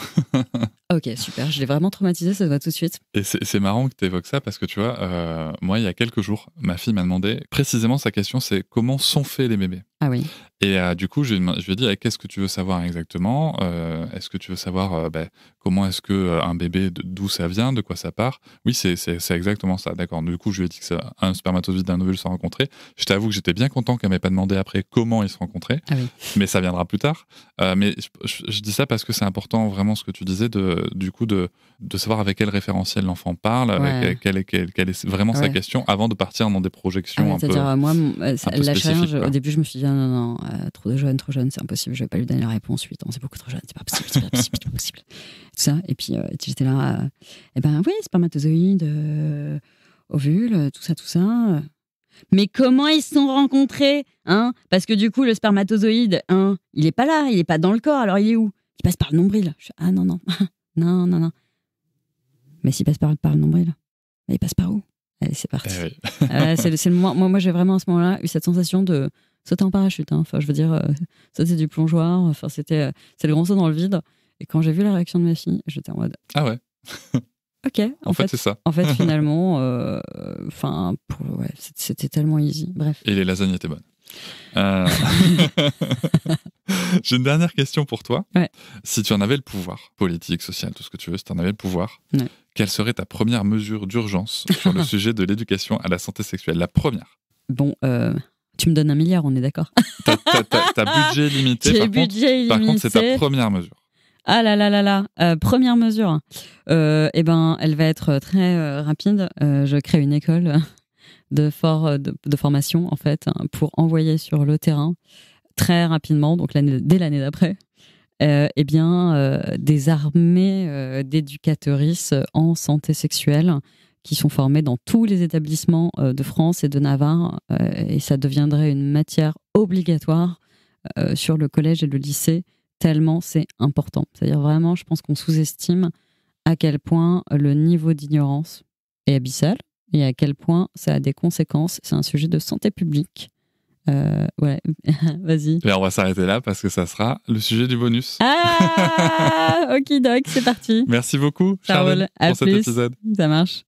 Ok, super. Je l'ai vraiment traumatisé, ça se voit tout de suite. Et c'est marrant que tu évoques ça parce que tu vois, moi, il y a quelques jours, ma fille m'a demandé précisément sa question, c'est comment sont faits les bébés. Ah oui. Et du coup, je lui ai dit, qu'est-ce que tu veux savoir exactement? Est-ce que tu veux savoir comment est-ce que un bébé, d'où ça vient, de quoi ça part? Oui, c'est exactement ça. D'accord. Du coup, je lui ai dit que un spermatozoïde et un ovule se rencontraient. Je t'avoue que j'étais bien content qu'elle m'ait pas demandé après comment ils se rencontraient. Ah oui. Mais ça viendra plus tard. Mais je dis ça parce que c'est important vraiment ce que tu disais du coup de savoir avec quel référentiel l'enfant parle, Ouais. quelle est vraiment sa question avant de partir dans des projections un peu. C'est-à-dire, moi, la challenge, quoi. au début, je me suis dit, non, trop jeune, c'est impossible, je vais pas lui donner la réponse. 8 ans, c'est beaucoup trop jeune, c'est pas possible, c'est pas possible. Tout ça. Et puis, j'étais là, oui, spermatozoïde, ovule, tout ça. Mais comment ils se sont rencontrés, hein? Parce que du coup, le spermatozoïde, il est pas là, il est pas dans le corps, alors il est où? Il passe par le nombril. Non. non. Mais s'il passe par le nombril, il passe par où? Allez, c'est parti. C'est le moment. Moi, j'ai vraiment à ce moment-là eu cette sensation de sauter en parachute. Enfin, je veux dire, sauter du plongeoir. Enfin, c'est le grand saut dans le vide. Et quand j'ai vu la réaction de ma fille, j'étais en mode. Ah ouais. Ok. En fait, c'est ça. En fait, finalement, c'était tellement easy. Bref. Et les lasagnes étaient bonnes. J'ai une dernière question pour toi. Ouais. Si tu en avais le pouvoir, politique, social, tout ce que tu veux, si tu en avais le pouvoir, ouais. Quelle serait ta première mesure d'urgence sur le sujet de l'éducation à la santé sexuelle? La première. Bon, tu me donnes 1 milliard, on est d'accord? T'as budget limité. Par contre, c'est ta première mesure. Ah là. Première mesure. Elle va être très rapide. Je crée une école de formation, en fait, pour envoyer sur le terrain très rapidement, donc dès l'année d'après, des armées d'éducatrices en santé sexuelle qui sont formées dans tous les établissements de France et de Navarre, et ça deviendrait une matière obligatoire sur le collège et le lycée, tellement c'est important. C'est-à-dire vraiment, je pense qu'on sous-estime à quel point le niveau d'ignorance est abyssal et à quel point ça a des conséquences. C'est un sujet de santé publique. Ouais, vas-y. Et on va s'arrêter là parce que ça sera le sujet du bonus. Ah, okidoc, c'est parti. Merci beaucoup, Charline, pour cet épisode. Ça marche.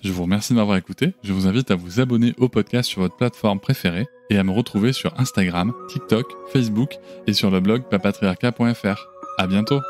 Je vous remercie de m'avoir écouté. Je vous invite à vous abonner au podcast sur votre plateforme préférée et à me retrouver sur Instagram, TikTok, Facebook et sur le blog papatriarca.fr. À bientôt.